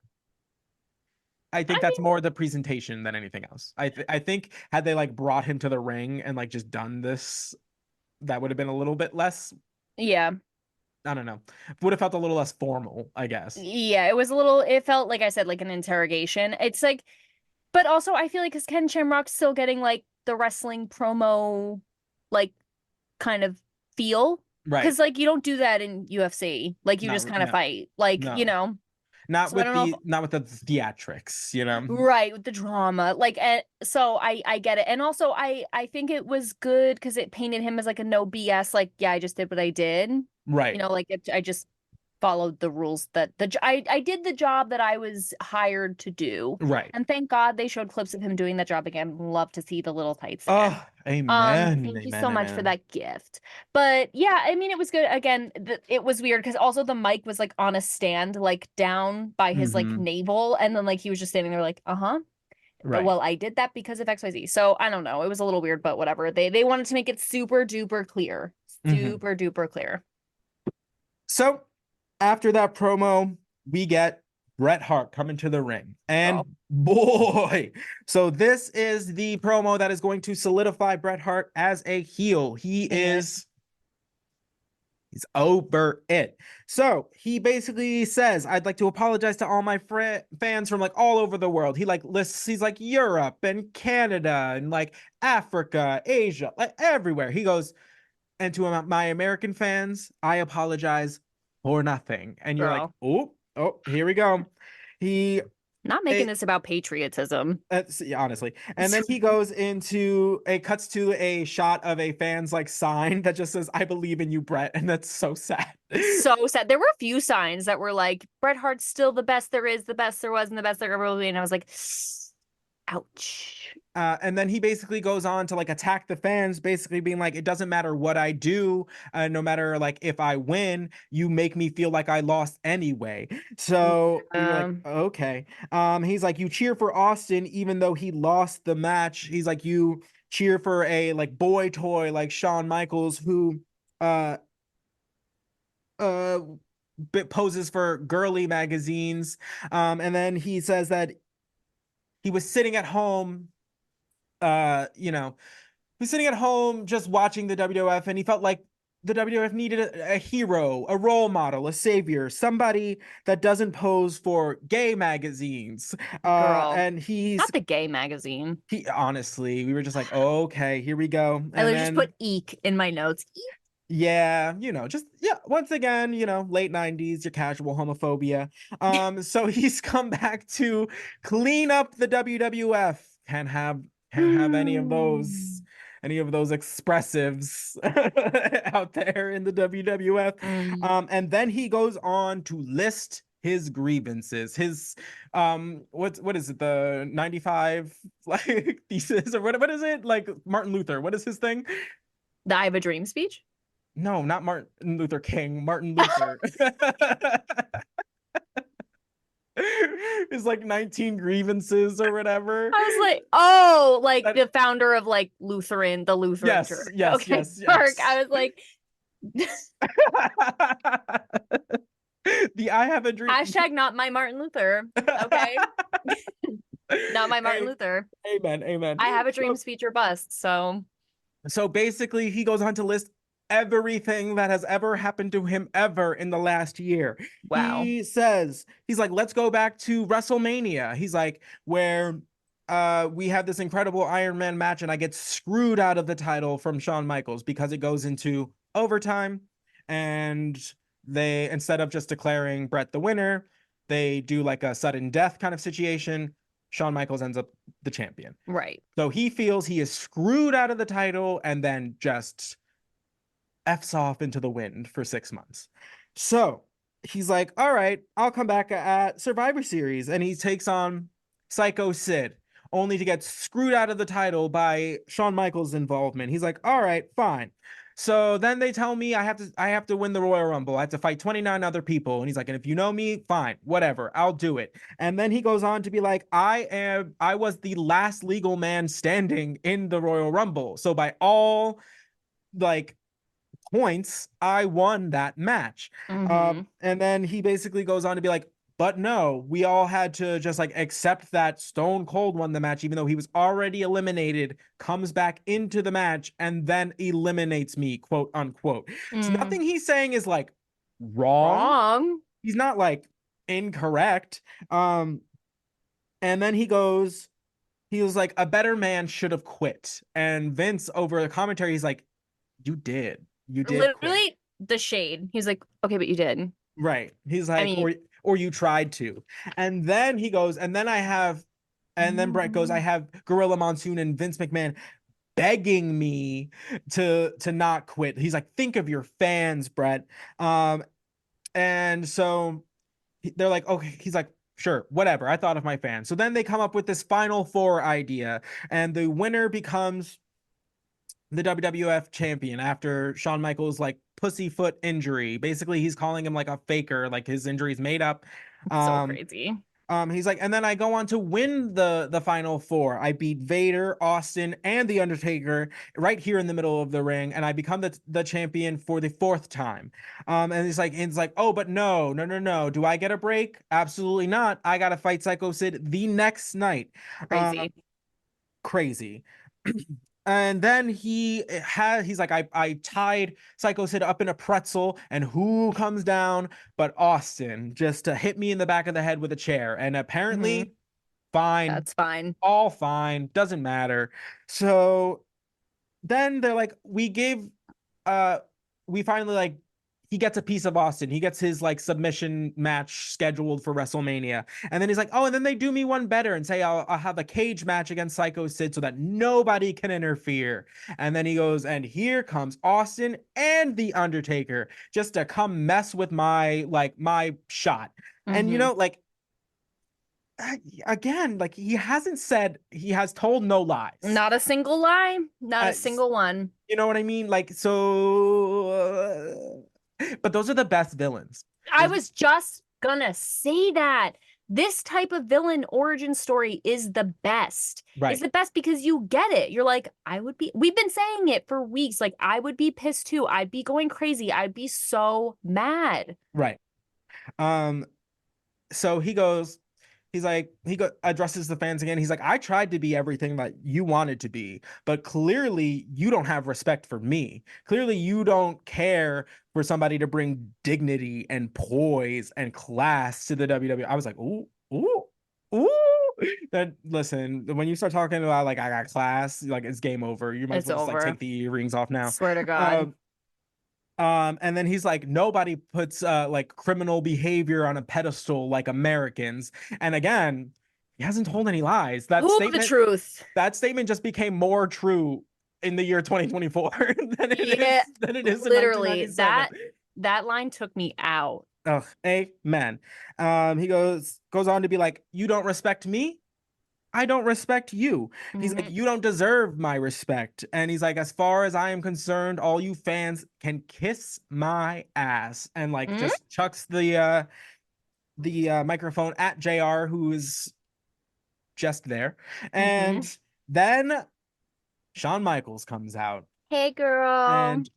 S1: I think
S2: I
S1: that's
S2: mean,
S1: more the presentation than anything else. I think had they like brought him to the ring and like just done this, that would have been a little bit less,
S2: yeah.
S1: I don't know. Would have felt a little less formal, I guess.
S2: Yeah, it was a little, it felt like I said, like an interrogation. It's like, but also I feel like because Ken Shamrock's still getting like the wrestling promo, like kind of feel.
S1: Right.
S2: Because like you don't do that in UFC. Like you just
S1: Not
S2: kind of
S1: no,
S2: fight. Like,
S1: no.
S2: So I don't know if
S1: Not with the theatrics, you know.
S2: right with the drama. Like so I get it. And also I think it was good because it painted him as like a no BS, like, yeah, I just did what I did.
S1: Right.
S2: Like I just followed the rules that I did the job that I was hired to do.
S1: Right.
S2: And thank God they showed clips of him doing that job again. Love to see the little tights again.
S1: Oh, amen.
S2: Thank you so
S1: Amen.
S2: much for
S1: Amen.
S2: that gift. But yeah, I mean, it was good. Again, it was weird because also the mic was like on a stand, like down by his like
S1: Mm-hmm.
S2: navel, and then like he was just standing there, like, uh-huh.
S1: Right.
S2: Well, I did that because of XYZ. So I don't know. It was a little weird, but whatever. They wanted to make it super duper clear,
S1: Mm-hmm.
S2: super duper clear.
S1: So after that promo, we get Bret Hart coming to the ring. And
S2: Oh,
S1: boy, so this is the promo that is going to solidify Bret Hart as a heel.
S2: man.
S1: He's over it. So he basically says, I'd like to apologize to all my fans from like all over the world. He like lists, he's like Europe and Canada and like Africa, Asia, like everywhere. He goes, and to my American fans, I apologize for nothing. And you're like,
S2: Girl.
S1: here we go. He
S2: Not making
S1: it,
S2: this about patriotism.
S1: yeah, honestly. And then he goes into a cuts to a shot of a fan's like sign that just says, I believe in you, Bret. And that's so sad.
S2: So sad. There were a few signs that were like, Bret Hart's still the best there is, the best there was, and the best there ever will be. And I was like, ouch.
S1: And then he basically goes on to like attack the fans, basically being like, it doesn't matter what I do, no matter like if I win, you make me feel like I lost anyway. So you're like,
S2: Um,
S1: okay. He's like, you cheer for Austin even though he lost the match. He's like, you cheer for a like boy toy like Shawn Michaels who uh uh poses for girly magazines. And then he says that he was sitting at home he was sitting at home just watching the WWF and he felt like the WWF needed a hero, a role model, a savior, somebody that doesn't pose for gay magazines.
S2: Girl,
S1: And
S2: not the gay magazine.
S1: he honestly, we were just like, okay, here we go.
S2: I
S1: And
S2: literally just put
S1: then
S2: eek in my notes.
S1: yeah, just yeah, once again, late 90s, your casual homophobia. So he's come back to clean up the WWF. Can't have any of those expressives out there in the WWF. And then he goes on to list his grievances, his what is it, the 95 like thesis, or what is it, like Martin Luther, what is his thing?
S2: The I Have a Dream speech?
S1: No, not Martin Luther King. Martin Luther. Is like 19 grievances or whatever.
S2: I was like, oh, like
S1: That,
S2: the founder of like the Lutheran
S1: yes,
S2: church.
S1: yes,
S2: Okay,
S1: yes,
S2: Park.
S1: yes.
S2: I was like,
S1: The I Have a Dream.
S2: hashtag not my Martin Luther. Okay. Not my Martin Luther.
S1: Amen, amen.
S2: I Have a Dream speech or bust.
S1: So basically, he goes on to list everything that has ever happened to him ever in the last year.
S2: Wow.
S1: He's like, let's go back to WrestleMania. He's like, where we have this incredible Iron Man match, and I get screwed out of the title from Shawn Michaels because it goes into overtime, and they, instead of just declaring Bret the winner, they do like a sudden death kind of situation. Shawn Michaels ends up the champion.
S2: Right.
S1: So he feels he is screwed out of the title and then just F's off into the wind for 6 months. So he's like, all right, I'll come back at Survivor Series. And he takes on Psycho Sid, only to get screwed out of the title by Shawn Michaels' involvement. He's like, all right, fine. So then they tell me I have to win the Royal Rumble. I have to fight 29 other people. And he's like, and if you know me, fine, whatever, I'll do it. And then he goes on to be like, I was the last legal man standing in the Royal Rumble. So by all like points, I won that match. And then he basically goes on to be like, but no, we all had to just like accept that Stone Cold won the match, even though he was already eliminated, comes back into the match and then eliminates me, quote unquote. So nothing he's saying is like wrong. He's not like incorrect. And then he was like, a better man should have quit. And Vince, over the commentary, he's like, you did
S2: Literally
S1: quit.
S2: the shade. He's like, okay, but you did.
S1: Right. He's like,
S2: I mean,
S1: or you tried to. And then he goes, and then Brett goes, I have Gorilla Monsoon and Vince McMahon begging me to not quit. He's like, think of your fans, Brett. And so they're like, okay, he's like, sure, whatever. I thought of my fans. So then they come up with this Final Four idea, and the winner becomes the WWF champion after Shawn Michaels' like pussyfoot injury. Basically, he's calling him like a faker, like his injury's made up.
S2: so crazy.
S1: He's like, and then I go on to win the Final Four. I beat Vader, Austin, and The Undertaker right here in the middle of the ring, and I become the champion for the 4th time. And it's like, oh, but no. Do I get a break? Absolutely not. I gotta fight Psycho Sid the next night.
S2: Crazy.
S1: Crazy. And then he's like, I tied Psycho Sid up in a pretzel, and who comes down but Austin, just to hit me in the back of the head with a chair. And apparently, fine.
S2: That's fine.
S1: All fine. Doesn't matter. So then they're like, we finally like, he gets a piece of Austin. He gets his like submission match scheduled for WrestleMania. And then he's like, oh, and then they do me one better and say I'll have a cage match against Psycho Sid so that nobody can interfere. And then he goes, and here comes Austin and The Undertaker just to come mess with my shot. And like, again, like, he has told no lies.
S2: Not a single lie. Not a single one.
S1: You know what I mean? Like, so but those are the best villains.
S2: I was just gonna say that. This type of villain origin story is the best.
S1: Right.
S2: It's the best because you get it. You're like, we've been saying it for weeks. Like, I would be pissed too. I'd be going crazy. I'd be so mad.
S1: Right. So he goes, addresses the fans again. He's like, I tried to be everything that you wanted to be, but clearly you don't have respect for me. Clearly you don't care for somebody to bring dignity and poise and class to the WWE. I was like, ooh, ooh, ooh. That listen, when you start talking about like I got class, like it's game over. You might as
S2: It's
S1: well just like take
S2: over.
S1: the earrings off now.
S2: Swear to God.
S1: Um, and then he's like, nobody puts like criminal behavior on a pedestal like Americans. And again, he hasn't told any lies.
S2: Ooh, the truth.
S1: That statement just became more true in the year 2024
S2: Yeah,
S1: than it is in
S2: literally.
S1: 1997.
S2: That line took me out.
S1: Ugh, amen. He goes on to be like, you don't respect me, I don't respect you. He's like,
S2: Mhm.
S1: you don't deserve my respect. And he's like, as far as I am concerned, all you fans can kiss my ass. And like
S2: Mhm.
S1: just chucks the microphone at JR, who is just there.
S2: Mhm.
S1: And then Shawn Michaels comes out.
S2: Hey, girl.
S1: And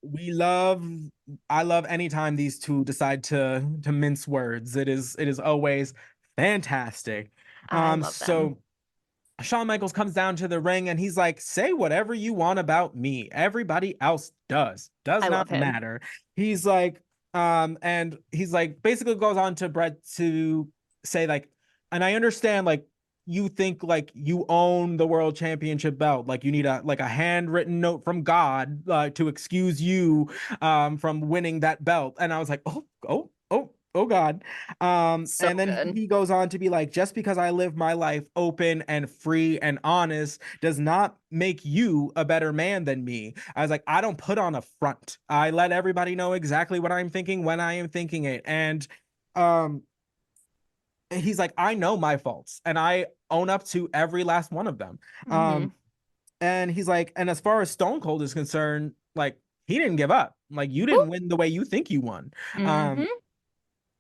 S1: I love anytime these two decide to mince words. It is always fantastic.
S2: I love them.
S1: So Shawn Michaels comes down to the ring and he's like, say whatever you want about me. Everybody else does. Does
S2: I love
S1: not
S2: him.
S1: matter. He's like, and he's like, basically goes on to Brett to say, like, and I understand, like, you think like you own the world championship belt. Like you need a handwritten note from God to excuse you from winning that belt. And I was like, oh God.
S2: So
S1: And then
S2: good.
S1: he goes on to be like, just because I live my life open and free and honest does not make you a better man than me. I was like, I don't put on a front. I let everybody know exactly what I'm thinking when I am thinking it. And um he's like, I know my faults and I own up to every last one of them.
S2: Mhm.
S1: Um and he's like, and as far as Stone Cold is concerned, like he didn't give up. Like you didn't win the way you think you won.
S2: Mhm.
S1: Um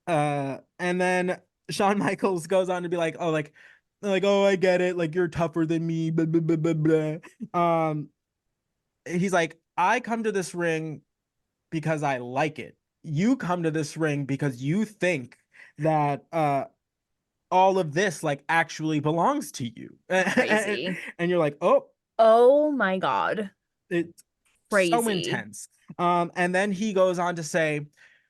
S1: and then Shawn Michaels goes on to be like, oh, oh, I get it, like you're tougher than me, blah, blah, blah, blah, blah. He's like, I come to this ring because I like it. You come to this ring because you think that all of this like actually belongs to you. and,
S2: Crazy.
S1: and you're like, oh,
S2: Oh my God.
S1: it's so
S2: Crazy.
S1: intense. And then he goes on to say,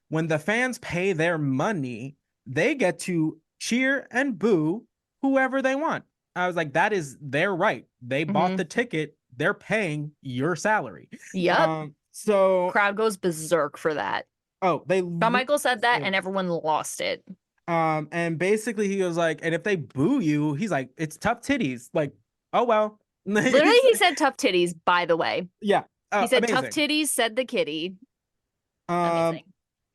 S1: when the fans pay their money, they get to cheer and boo whoever they want. I was like, that is their right. They bought the
S2: Mhm.
S1: ticket, they're paying your salary.
S2: Yep.
S1: So
S2: Crowd goes berserk for that.
S1: they
S2: Shawn Michaels said
S1: lose
S2: that
S1: it.
S2: and everyone lost it.
S1: And basically he was like, and if they boo you, he's like, it's tough titties. Like, oh well.
S2: Literally, he said tough titties, by the way.
S1: Yeah,
S2: He said tough
S1: amazing.
S2: titties, said the kitty.
S1: Um,
S2: Amazing.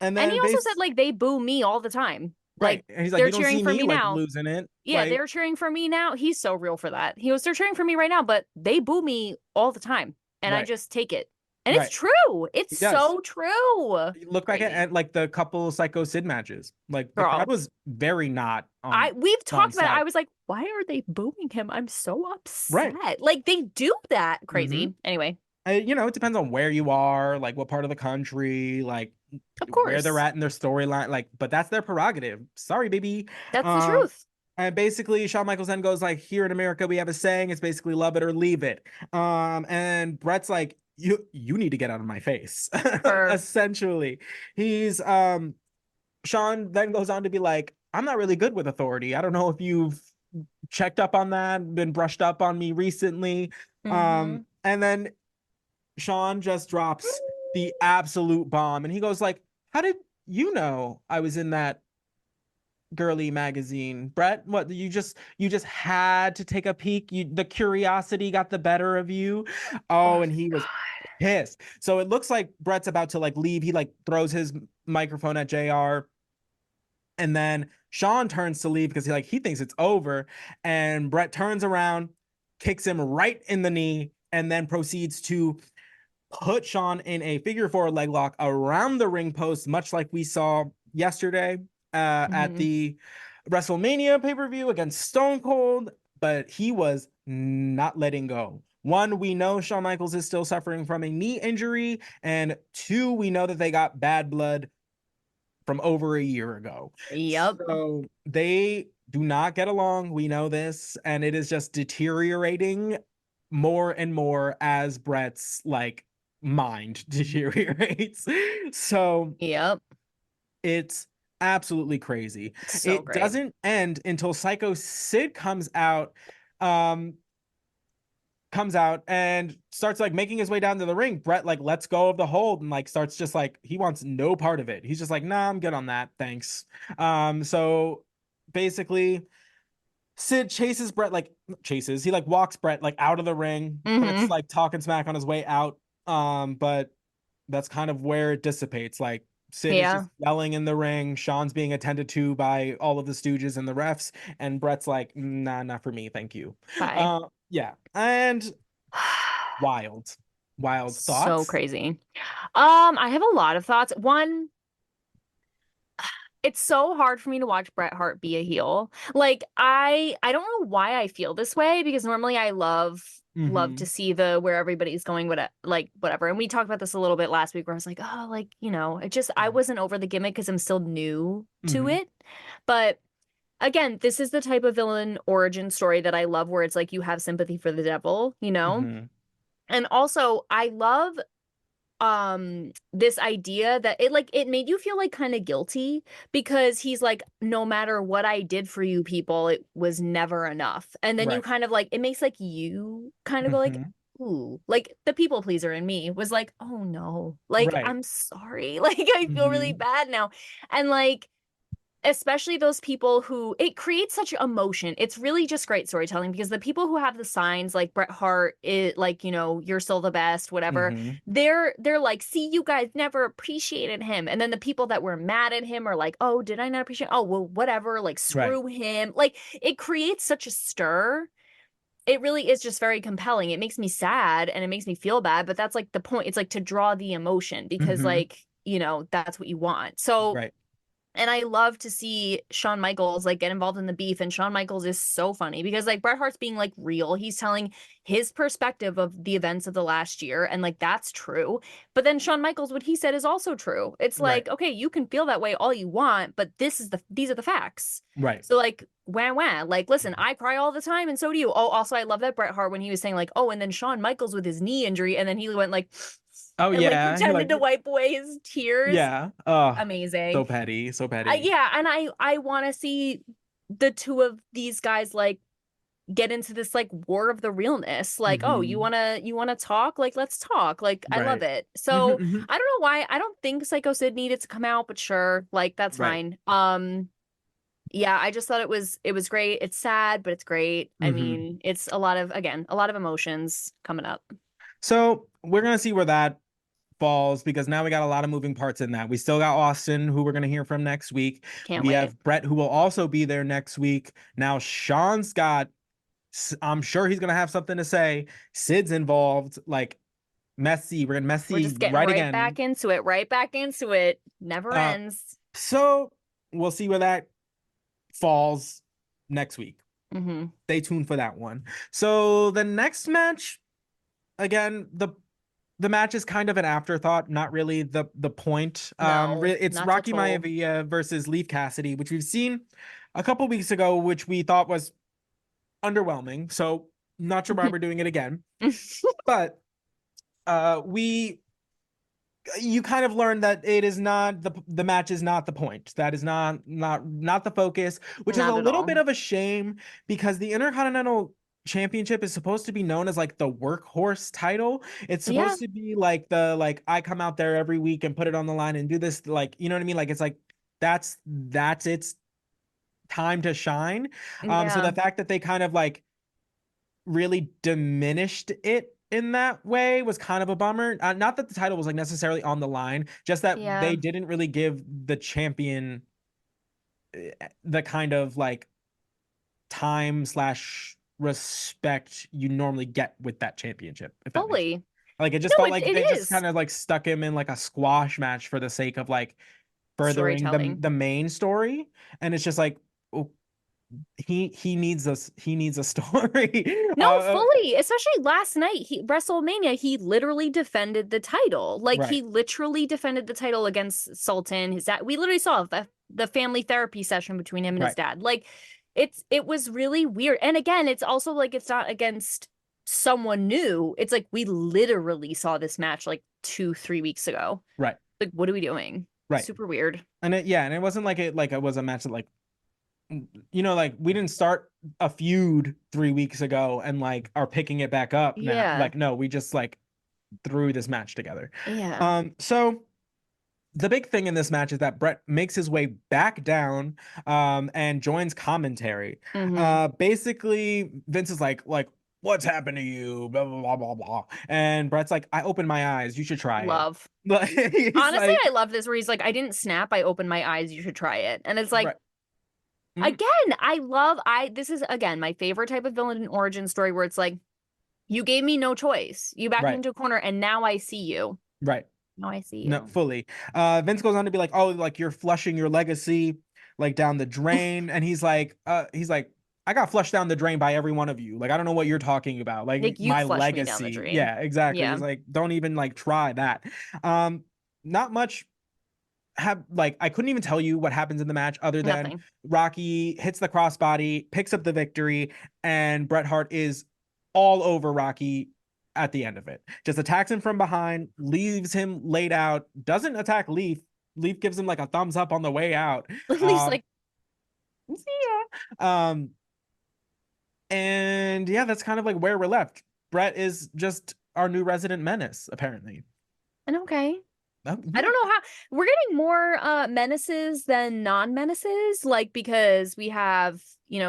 S1: and
S2: And he
S1: then
S2: also said, like, they boo me all the time.
S1: right,
S2: Like,
S1: and he's like,
S2: they're
S1: you don't
S2: cheering
S1: see
S2: for
S1: me
S2: me
S1: like
S2: now.
S1: losing it,
S2: Yeah,
S1: like
S2: they're cheering for me now. He's so real for that. They're cheering for me right now, but they boo me all the time. And I
S1: right,
S2: just take it. And it's
S1: right.
S2: true. It's
S1: He does.
S2: so true.
S1: You look back
S2: Crazy.
S1: at like the couple Psycho Sid matches, like the crowd
S2: Girl.
S1: was very not on
S2: We've talked
S1: Sean's
S2: about it. I
S1: side.
S2: was like, why are they booing him? I'm so
S1: Right.
S2: upset. Like they do that.
S1: Mm-hmm.
S2: Crazy. Anyway,
S1: It depends on where you are, like what part of the country, like
S2: of
S1: where they're
S2: course.
S1: at in their storyline, like, but that's their prerogative. Sorry, baby.
S2: That's the
S1: Um,
S2: truth.
S1: and basically Shawn Michaels then goes like, here in America, we have a saying, it's basically love it or leave it. And Brett's like, you need to get out of my face.
S2: For
S1: Essentially. He's Shawn then goes on to be like, I'm not really good with authority. I don't know if you've checked up on that, been brushed up on me recently.
S2: hmm
S1: And then Shawn just drops the absolute bomb and he goes like, how did you know I was in that girly magazine, Brett? What, you just had to take a peek? The curiosity got the better of you?
S2: Oh
S1: Oh,
S2: my
S1: and he was
S2: God.
S1: pissed. So it looks like Brett's about to like leave. He like throws his microphone at JR, and then Shawn turns to leave because he thinks it's over, and Brett turns around, kicks him right in the knee, and then proceeds to put Shawn in a figure four leg lock around the ring post, much like we saw yesterday at
S2: hmm
S1: the WrestleMania pay-per-view against Stone Cold, but he was not letting go. One, we know Shawn Michaels is still suffering from a knee injury, and two, we know that they got bad blood from over a year ago.
S2: Yep.
S1: So they do not get along. We know this, and it is just deteriorating more and more as Brett's like mind deteriorates. So
S2: Yep.
S1: it's absolutely crazy.
S2: So
S1: It
S2: great.
S1: doesn't end until Psycho Sid um comes out and starts like making his way down to the ring. Brett like lets go of the hold and like starts just like he wants no part of it. He's just like, nah, I'm good on that. Thanks. So basically Sid chases Brett, like chases, he like walks Brett like out of the ring. Brett's
S2: Mm-hmm.
S1: like talking smack on his way out. But that's kind of where it dissipates. Like Sid is
S2: Yeah.
S1: just yelling in the ring. Sean's being attended to by all of the Stooges and the refs, and Brett's like, "Nah, not for me, thank you."
S2: Bye.
S1: Yeah, and wild, wild
S2: So
S1: thoughts.
S2: crazy. I have a lot of thoughts. One, it's so hard for me to watch Bret Hart be a heel. Like I don't know why I feel this way because normally I love to
S1: Mm-hmm.
S2: see the where everybody's going what like whatever. And we talked about this a little bit last week where I was like, "Oh, like, it just I wasn't over the gimmick because I'm still new to
S1: Mm-hmm.
S2: it." But again, this is the type of villain origin story that I love where it's like you have sympathy for the devil, you know?
S1: Mm-hmm.
S2: And also, I love this idea that it made you feel like kind of guilty because he's like, no matter what I did for you people, it was never enough. And then you
S1: Right.
S2: kind of like it makes like you kind of go like,
S1: Mm-hmm.
S2: ooh, like the people pleaser in me was like, oh no, like
S1: Right.
S2: I'm sorry. Like I feel really
S1: Mm-hmm.
S2: bad now. And like especially those people who it creates such emotion. It's really just great storytelling because the people who have the signs like Bret Hart, it like, you're still the best, whatever.
S1: Mm-hmm.
S2: They're like, see, you guys never appreciated him. And then the people that were mad at him are like, oh, did I not appreciate? Oh, well, whatever, like
S1: Right.
S2: screw him. Like it creates such a stir. It really is just very compelling. It makes me sad and it makes me feel bad, but that's like the point. It's like to draw the emotion because
S1: Mm-hmm.
S2: like, that's what you want. So
S1: Right.
S2: and I love to see Shawn Michaels like get involved in the beef. And Shawn Michaels is so funny because like Bret Hart's being like real. He's telling his perspective of the events of the last year. And like that's true. But then Shawn Michaels, what he said is also true. It's
S1: Right.
S2: like, okay, you can feel that way all you want, but these are the facts.
S1: Right.
S2: So like wah wah. Like, listen, I cry all the time, and so do you. Oh, also I love that Bret Hart when he was saying, like, oh, and then Shawn Michaels with his knee injury, and then he went like
S1: Oh
S2: and like
S1: yeah. He
S2: pretended
S1: like
S2: to wipe away his tears.
S1: yeah. Oh,
S2: Amazing.
S1: so petty. So petty.
S2: Yeah, and I want to see the two of these guys like get into this like war of the realness. Like, oh, you
S1: Mm-hmm.
S2: wanna talk? Like, let's talk. Like, I love
S1: Right.
S2: it.
S1: Mm-hmm.
S2: So
S1: Mm-hmm.
S2: I don't know why. I don't think Psycho Sid needed to come out, but sure, like that's
S1: Right.
S2: fine. Yeah, I just thought it was great. It's sad, but it's great. I
S1: Mm-hmm.
S2: mean, it's a lot of emotions coming up.
S1: So we're gonna see where that falls because now we got a lot of moving parts in that. We still got Austin, who we're gonna hear from next week.
S2: Can't
S1: We
S2: wait.
S1: have Brett, who will also be there next week. Now Sean's got, I'm sure he's gonna have something to say. Sid's involved, like messy. We're gonna
S2: We're
S1: messy
S2: just getting
S1: right again.
S2: right back into it. Never
S1: Uh,
S2: ends.
S1: so we'll see where that falls next week.
S2: Hmm.
S1: Stay tuned for that one. So the next match, again, the match is kind of an afterthought, not really the point.
S2: No,
S1: It's
S2: not at
S1: Rocky
S2: all.
S1: Maivia versus Leaf Cassidy, which we've seen a couple weeks ago, which we thought was underwhelming. So not sure why we're doing it again, but we you kind of learn that it is not the match is not the point. That is not the focus, which is a
S2: Not at
S1: little bit
S2: all.
S1: of a shame because the Intercontinental Championship is supposed to be known as like the workhorse title. It's
S2: Yeah,
S1: supposed to be like the like I come out there every week and put it on the line and do this, like, you know what I mean? Like it's like that's its time to shine. So
S2: yeah,
S1: the fact that they kind of like really diminished it in that way was kind of a bummer. Not that the title was like necessarily on the line, just that
S2: yeah.
S1: they didn't really give the champion the kind of like time slash respect you normally get with that championship, if that makes sense.
S2: Fully.
S1: Like it just
S2: No,
S1: felt
S2: it
S1: like
S2: it
S1: they just
S2: is
S1: kind of like stuck him in like a squash match for the sake of like furthering the
S2: storytelling.
S1: the main story, and it's just like he needs us. He needs a story.
S2: No, fully. Especially last night, WrestleMania, he literally defended the title. Like
S1: Right.
S2: he literally defended the title against Sultan. His dad. We literally saw the family therapy session between him and his
S1: Right.
S2: dad. Like it was really weird. And again, it's also like it's not against someone new. It's like we literally saw this match like 2-3 weeks ago.
S1: Right.
S2: Like, what are we doing?
S1: Right.
S2: Super weird.
S1: And it wasn't like it was a match that like, like we didn't start a feud 3 weeks ago and like are picking it back up now.
S2: Yeah.
S1: Like, no, we just like threw this match together.
S2: Yeah.
S1: So the big thing in this match is that Brett makes his way back down and joins commentary. Basically, Vince is like, what's happened to you? Blah, blah, blah, blah, blah. And Brett's like, I opened my eyes. You should try
S2: Love.
S1: it.
S2: Honestly,
S1: like,
S2: I love this where he's like, I didn't snap, I opened my eyes, you should try it. And it's like,
S1: right.
S2: Again, this is again my favorite type of villain origin story where it's like, you gave me no choice. You backed me into a corner and now I see you.
S1: Right.
S2: Now I see you.
S1: No, fully. Vince goes on to be like, oh, like you're flushing your legacy like down the drain. And he's like, I got flushed down the drain by every one of you. Like, I don't know what you're talking about. Like
S2: you
S1: my
S2: flushed me down the
S1: legacy.
S2: drain.
S1: Yeah, exactly.
S2: Yeah.
S1: He's like, don't even like try that. Not much I couldn't even tell you what happens in the match other than
S2: Nothing.
S1: Rocky hits the crossbody, picks up the victory, and Bret Hart is all over Rocky at the end of it. Just attacks him from behind, leaves him laid out, doesn't attack Leaf. Leaf gives him like a thumbs up on the way out.
S2: Leaf's like,
S1: yeah. And yeah, that's kind of like where we're left. Bret is just our new resident menace, apparently.
S2: and okay.
S1: Oh, yeah.
S2: I don't know how we're getting more menaces than non-menaces, like because we have,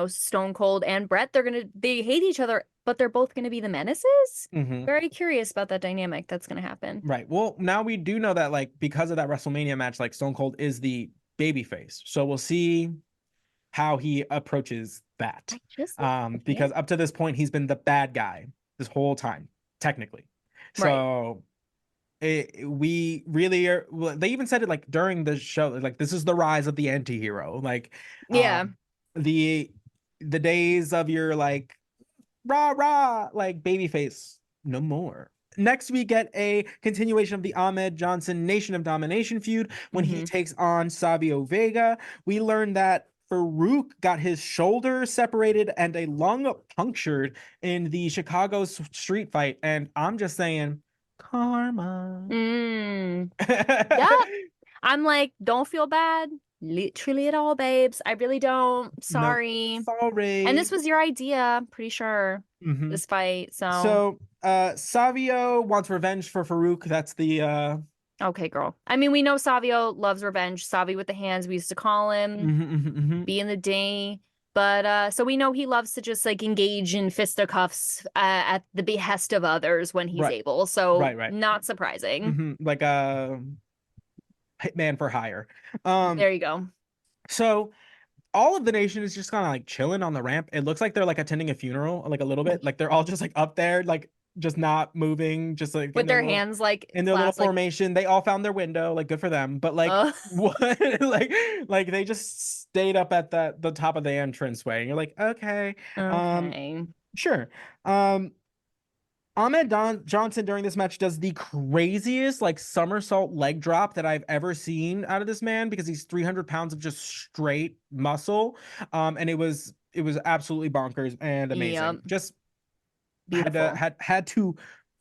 S2: Stone Cold and Bret. They hate each other, but they're both gonna be the menaces. Very curious about that dynamic that's gonna happen.
S1: Right. Well, now we do know that like because of that WrestleMania match, like Stone Cold is the babyface. So we'll see how he approaches that. Because up to this point, he's been the bad guy this whole time, technically. So we really are. Well, they even said it like during the show, like this is the rise of the anti-hero. Like, the days of your like rah rah like babyface no more. Next, we get a continuation of the Ahmed Johnson Nation of Domination feud when he takes on Savio Vega. We learned that Farouk got his shoulder separated and a lung punctured in the Chicago street fight. And I'm just saying, karma.
S2: Yeah. I'm like, don't feel bad. Literally at all, babes. I really don't. Sorry.
S1: No, sorry.
S2: And this was your idea, I'm pretty sure. This fight.
S1: So Savio wants revenge for Farouk. That's the
S2: okay, girl. I mean, we know Savio loves revenge. Savi with the hands, we used to call him. Be in the day. But so we know he loves to just like engage in fisticuffs at the behest of others when he's able. So not surprising.
S1: Like a hitman for hire.
S2: There you go.
S1: So all of the nation is just kind of like chilling on the ramp. It looks like they're like attending a funeral, like a little bit. Like they're all just like up there, like just not moving, just like
S2: with their hands like
S1: in their little formation. They all found their window, like good for them. But like what like they just stayed up at the top of the entranceway. And you're like, okay. Sure. Ahmed Johnson during this match does the craziest like somersault leg drop that I've ever seen out of this man because he's 300 pounds of just straight muscle. And it was absolutely bonkers and amazing. Just beautiful. Had to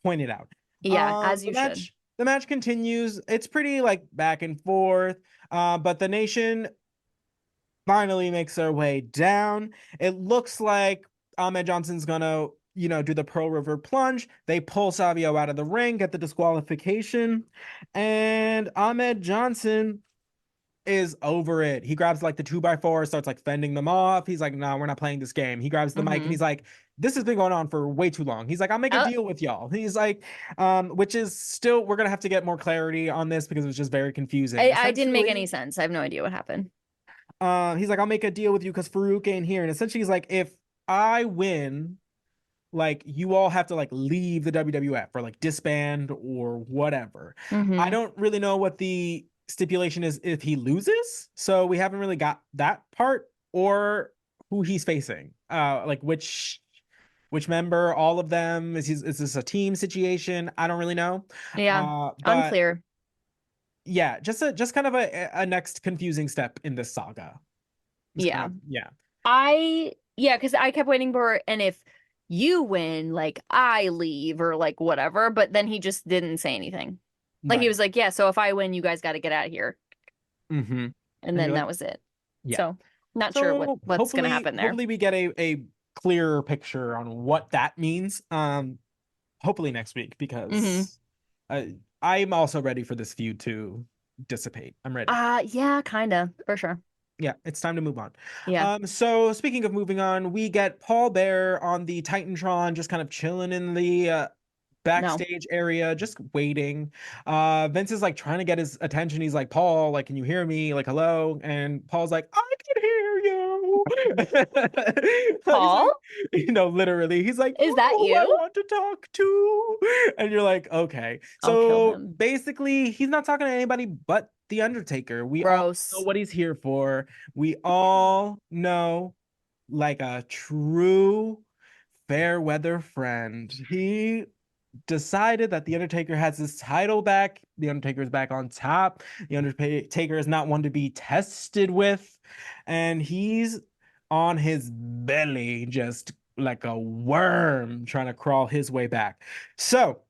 S1: point it out.
S2: Yeah, as you should.
S1: The match continues. It's pretty like back and forth. But the nation finally makes their way down. It looks like Ahmed Johnson's gonna do the Pearl River plunge. They pull Savio out of the ring, get the disqualification, and Ahmed Johnson is over it. He grabs like the 2x4, starts like fending them off. He's like, no, we're not playing this game. He grabs the mic and he's like, this has been going on for way too long. He's like, I'll make a deal with y'all. He's like, which is still, we're gonna have to get more clarity on this because it was just very confusing.
S2: I didn't make any sense. I have no idea what happened.
S1: He's like, I'll make a deal with you because Farouk ain't here. And essentially he's like, if I win, like you all have to like leave the WWF or like disband or whatever. I don't really know what the stipulation is if he loses, so we haven't really got that part, or who he's facing. Like which member, all of them. Is this a team situation? I don't really know.
S2: Yeah,
S1: But
S2: unclear.
S1: yeah, just kind of a next confusing step in this saga. It's kind
S2: Yeah.
S1: of yeah.
S2: Yeah, because I kept waiting for, and if you win, like I leave or like whatever, but then he just didn't say anything. Like he
S1: Right.
S2: was like, yeah, so if I win, you guys got to get out of here.
S1: Mm-hmm.
S2: And
S1: And you're
S2: then
S1: like,
S2: that was it.
S1: yeah.
S2: So not sure
S1: So
S2: what's gonna happen there.
S1: hopefully we get a clearer picture on what that means. Hopefully next week
S2: Hmm.
S1: because I'm also ready for this feud to dissipate. I'm ready.
S2: Yeah, kinda, for sure.
S1: Yeah, it's time to move on.
S2: Yeah.
S1: So speaking of moving on, we get Paul Bear on the Titantron, just kind of chilling in the
S2: No.
S1: backstage area, just waiting. Vince is like trying to get his attention. He's like, Paul, like, can you hear me? Like, hello. And Paul's like, I can hear you. He's
S2: Paul?
S1: like, literally, he's like,
S2: Is
S1: you
S2: that
S1: know who I
S2: you?
S1: want to talk to. And you're like, okay.
S2: I'll kill
S1: So
S2: him.
S1: basically, he's not talking to anybody but the Undertaker. We all know
S2: Gross.
S1: what he's here for. We all know, like a true fair weather friend. He decided that the Undertaker has his title back. The Undertaker is back on top. The Undertaker is not one to be tested with, and he's on his belly, just like a worm trying to crawl his way back. So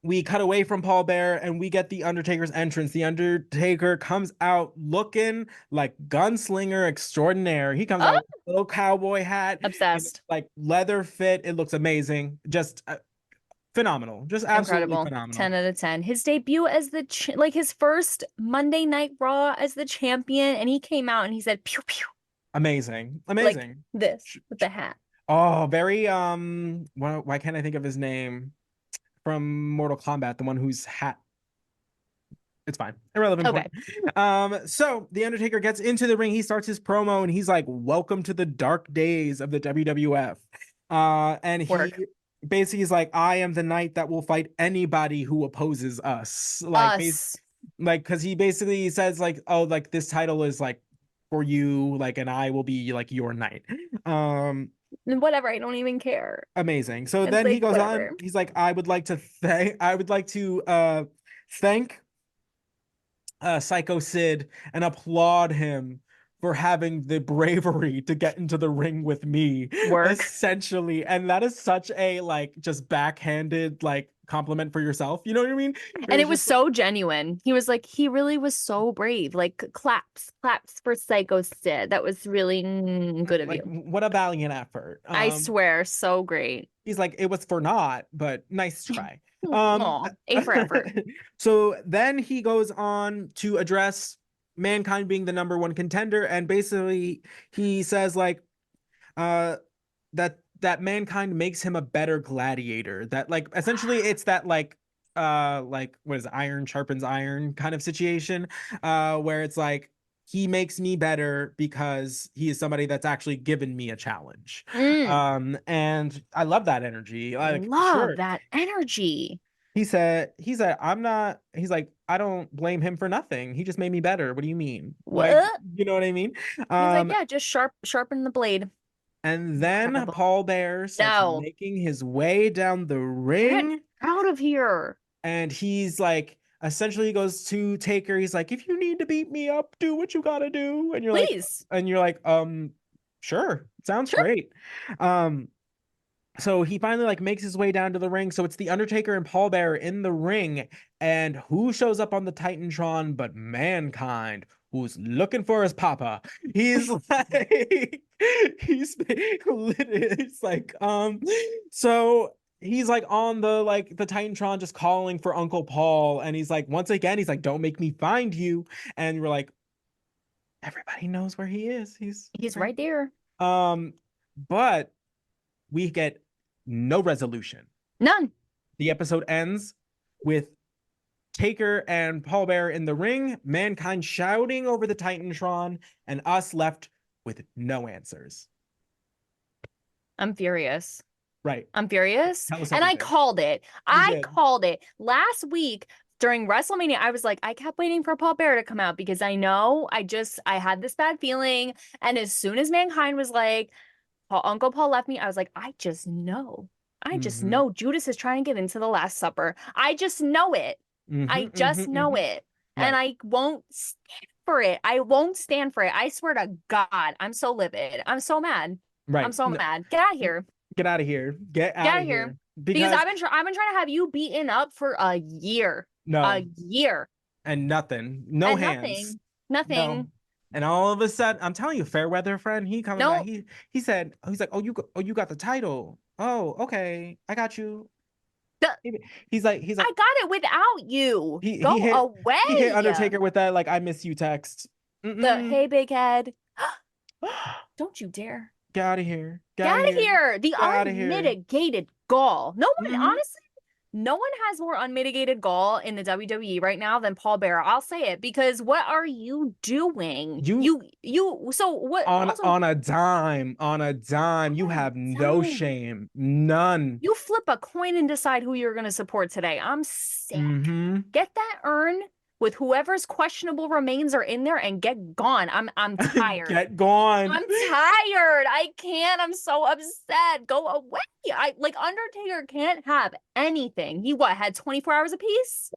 S1: we cut away from Paul Bear and we get the Undertaker's entrance. The Undertaker comes out looking like gunslinger extraordinaire. He comes
S2: Oh,
S1: out with a little cowboy hat and
S2: obsessed.
S1: like leather fit. It looks amazing. Just phenomenal. Just absolutely
S2: Incredible.
S1: phenomenal.
S2: 10 out of 10. His debut as like his first Monday Night Raw as the champion, and he came out and he said pew pew
S1: Amazing.
S2: like
S1: Amazing.
S2: this with the hat.
S1: Oh, very why can't I think of his name from Mortal Kombat, the one whose hat it's fine. Irrelevant
S2: Okay.
S1: point. So the Undertaker gets into the ring. He starts his promo and he's like, welcome to the dark days of the WWF. And
S2: Work.
S1: he basically is like, I am the knight that will fight anybody who opposes us.
S2: Us.
S1: Like, because he basically says, like, oh, like this title is like for you, like, and I will be like your knight.
S2: Whatever. I don't even care.
S1: Amazing. So
S2: It's
S1: then he
S2: like
S1: goes on,
S2: whatever.
S1: he's like, I would like to thank Psycho Sid and applaud him for having the bravery to get into the ring with me,
S2: Work.
S1: essentially. And that is such a like just backhanded like compliment for yourself. You know what I mean?
S2: And
S1: It's
S2: it was
S1: just
S2: so genuine. He was like, he really was so brave. Like claps for Psycho Sid. That was really good of
S1: like
S2: you.
S1: what a valiant effort.
S2: I swear, so great.
S1: He's like, it was for naught, but nice try. Um,
S2: Aw, A for effort.
S1: so then he goes on to address mankind being the number one contender, and basically he says like, that mankind makes him a better gladiator. That like essentially it's that like what is it, iron sharpens iron kind of situation, where it's like he makes me better because he is somebody that's actually given me a challenge.
S2: Mm,
S1: And I love that energy. Like,
S2: love
S1: sure.
S2: that energy.
S1: He said, I'm not, he's like, I don't blame him for nothing. He just made me better. What do you mean? Like,
S2: What?
S1: you know what I mean?
S2: He's like,
S1: Um,
S2: yeah, just sharpen the blade.
S1: and then
S2: Incredible.
S1: Paul Bear starts
S2: No,
S1: making his way down the
S2: get
S1: ring,
S2: out of here.
S1: and he's like, essentially goes to Taker. He's like, if you need to beat me up, do what you gotta do.
S2: Please.
S1: And you're like, sure, sounds
S2: Sure.
S1: great. Um, so he finally like makes his way down to the ring. So it's the Undertaker and Paul Bearer in the ring, and who shows up on the Titantron but Mankind, who's looking for his papa. He's like, it's like, so he's like on the Titantron just calling for Uncle Paul, and he's like, once again, he's like, don't make me find you. And we're like, everybody knows where he is.
S2: He's
S1: Right.
S2: right there.
S1: But we get no resolution.
S2: None.
S1: The episode ends with Taker and Paul Bearer in the ring, Mankind shouting over the Titantron, and us left with no answers.
S2: I'm furious.
S1: Right.
S2: I'm furious.
S1: Tell us
S2: And I
S1: everything.
S2: called it.
S1: You
S2: I
S1: did.
S2: called it last week. during WrestleMania, I was like, I kept waiting for Paul Bearer to come out because I know I had this bad feeling. And as soon as Mankind was like, Uncle Paul left me, I was like, I just know. I just know Judas is trying to get into the Last Supper. I just know it. I just know it. And I won't stand for it. I won't stand for it. I swear to God, I'm so livid. I'm so mad.
S1: Right.
S2: I'm so mad. Get out of here.
S1: Get out of here. Get out of here.
S2: Because I've been trying to have you beaten up for a year. A year.
S1: And nothing. No hands.
S2: Nothing.
S1: No. And all of a sudden, I'm telling you, fair weather friend, he coming back. He said, he's like, oh, you got the title. Oh, okay. I got you. He's like,
S2: I got it without you. Go away.
S1: He hit Undertaker with that, like, I miss you text.
S2: The hey, big head. Don't you dare.
S1: Get out of here.
S2: Get out of here. The unmitigated gall. No one, honestly, no one has more unmitigated gall in the WWE right now than Paul Bearer. I'll say it, because what are you doing? So what?
S1: On a dime. You have no shame. None.
S2: You flip a coin and decide who you're going to support today. I'm sick. Get that urn with whoever's questionable remains are in there and get gone. I'm tired.
S1: Get gone.
S2: I'm tired. I can't. I'm so upset. Go away. Undertaker can't have anything. He had 24 hours apiece?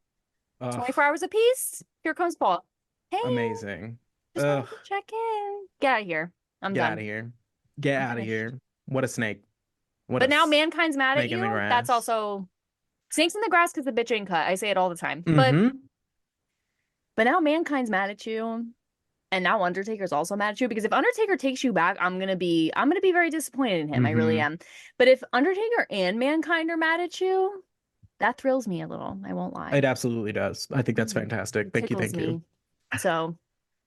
S2: 24 hours apiece? Here comes Paul. Hey.
S1: Amazing.
S2: Just wanted to check in. Get out of here. I'm done.
S1: Get out of here. Get out of here. What a snake.
S2: But now Mankind's mad at you. That's also snakes in the grass because the bitch ain't cut. I say it all the time. But now Mankind's mad at you, and now Undertaker's also mad at you, because if Undertaker takes you back, I'm gonna be very disappointed in him. I really am. But if Undertaker and Mankind are mad at you, that thrills me a little. I won't lie.
S1: It absolutely does. I think that's fantastic. Thank you.
S2: So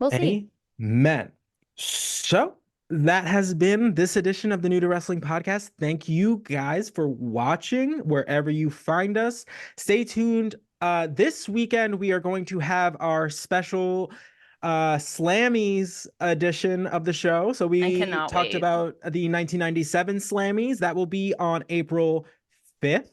S2: we'll see.
S1: Amen. So that has been this edition of the New to Wrestling podcast. Thank you guys for watching wherever you find us. Stay tuned. This weekend, we are going to have our special Slammies edition of the show. So we talked about the 1997 Slammies. That will be on April 5th,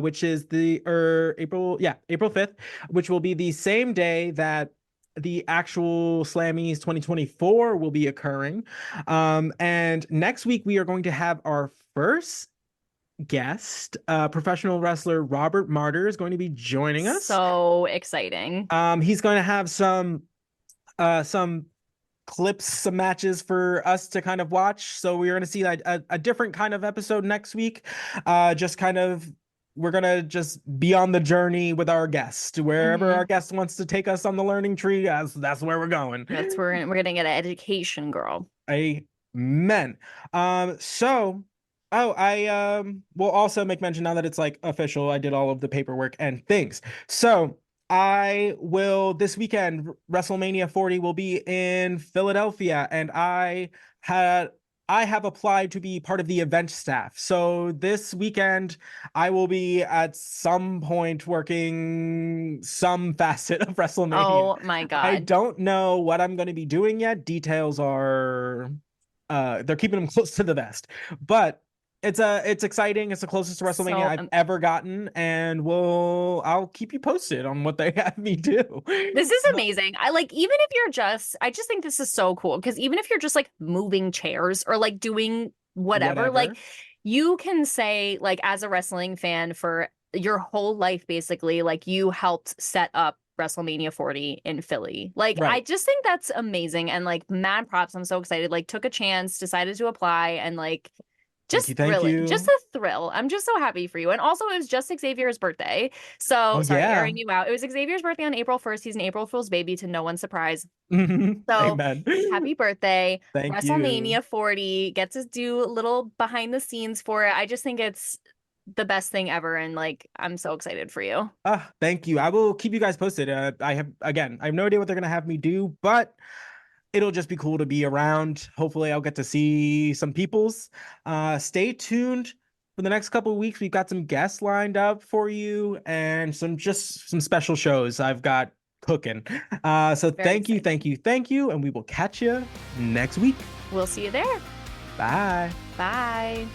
S1: which is April 5th, which will be the same day that the actual Slammies 2024 will be occurring. And next week, we are going to have our first guest. Professional wrestler Robert Martyr is going to be joining us.
S2: So exciting.
S1: He's going to have some clips, some matches for us to kind of watch. So we're going to see a different kind of episode next week. We're going to just be on the journey with our guest. Wherever our guest wants to take us on the learning tree, that's where we're going.
S2: That's where we're going to get an education, girl.
S1: Amen. I will also make mention, now that it's like official, I did all of the paperwork and things. So I will, this weekend, WrestleMania 40 will be in Philadelphia, and I have applied to be part of the event staff. So this weekend, I will be at some point working some facet of WrestleMania.
S2: Oh my God.
S1: I don't know what I'm going to be doing yet. Details are, they're keeping them close to the vest, but it's exciting. It's the closest to WrestleMania I've ever gotten, and I'll keep you posted on what they have me do.
S2: This is amazing. I just think this is so cool, because even if you're just like moving chairs or like doing whatever, like you can say, like, as a wrestling fan for your whole life, basically, like, you helped set up WrestleMania 40 in Philly. Like, I just think that's amazing, and like, mad props. I'm so excited. Like, took a chance, decided to apply, and like, just thrilling. Just a thrill. I'm just so happy for you. And also, it was just Xavier's birthday. So, airing you out. It was Xavier's birthday on April 1st. He's an April Fool's baby, to no one's surprise. So,
S1: Amen.
S2: Happy birthday.
S1: Thank
S2: WrestleMania
S1: you.
S2: 40. Get to do a little behind the scenes for it. I just think it's the best thing ever. And like, I'm so excited for you.
S1: Thank you. I will keep you guys posted. I have no idea what they're going to have me do, but it'll just be cool to be around. Hopefully I'll get to see some peoples. Stay tuned for the next couple of weeks. We've got some guests lined up for you, and some special shows I've got cooking. So thank you. And we will catch you next week.
S2: We'll see you there.
S1: Bye.
S2: Bye.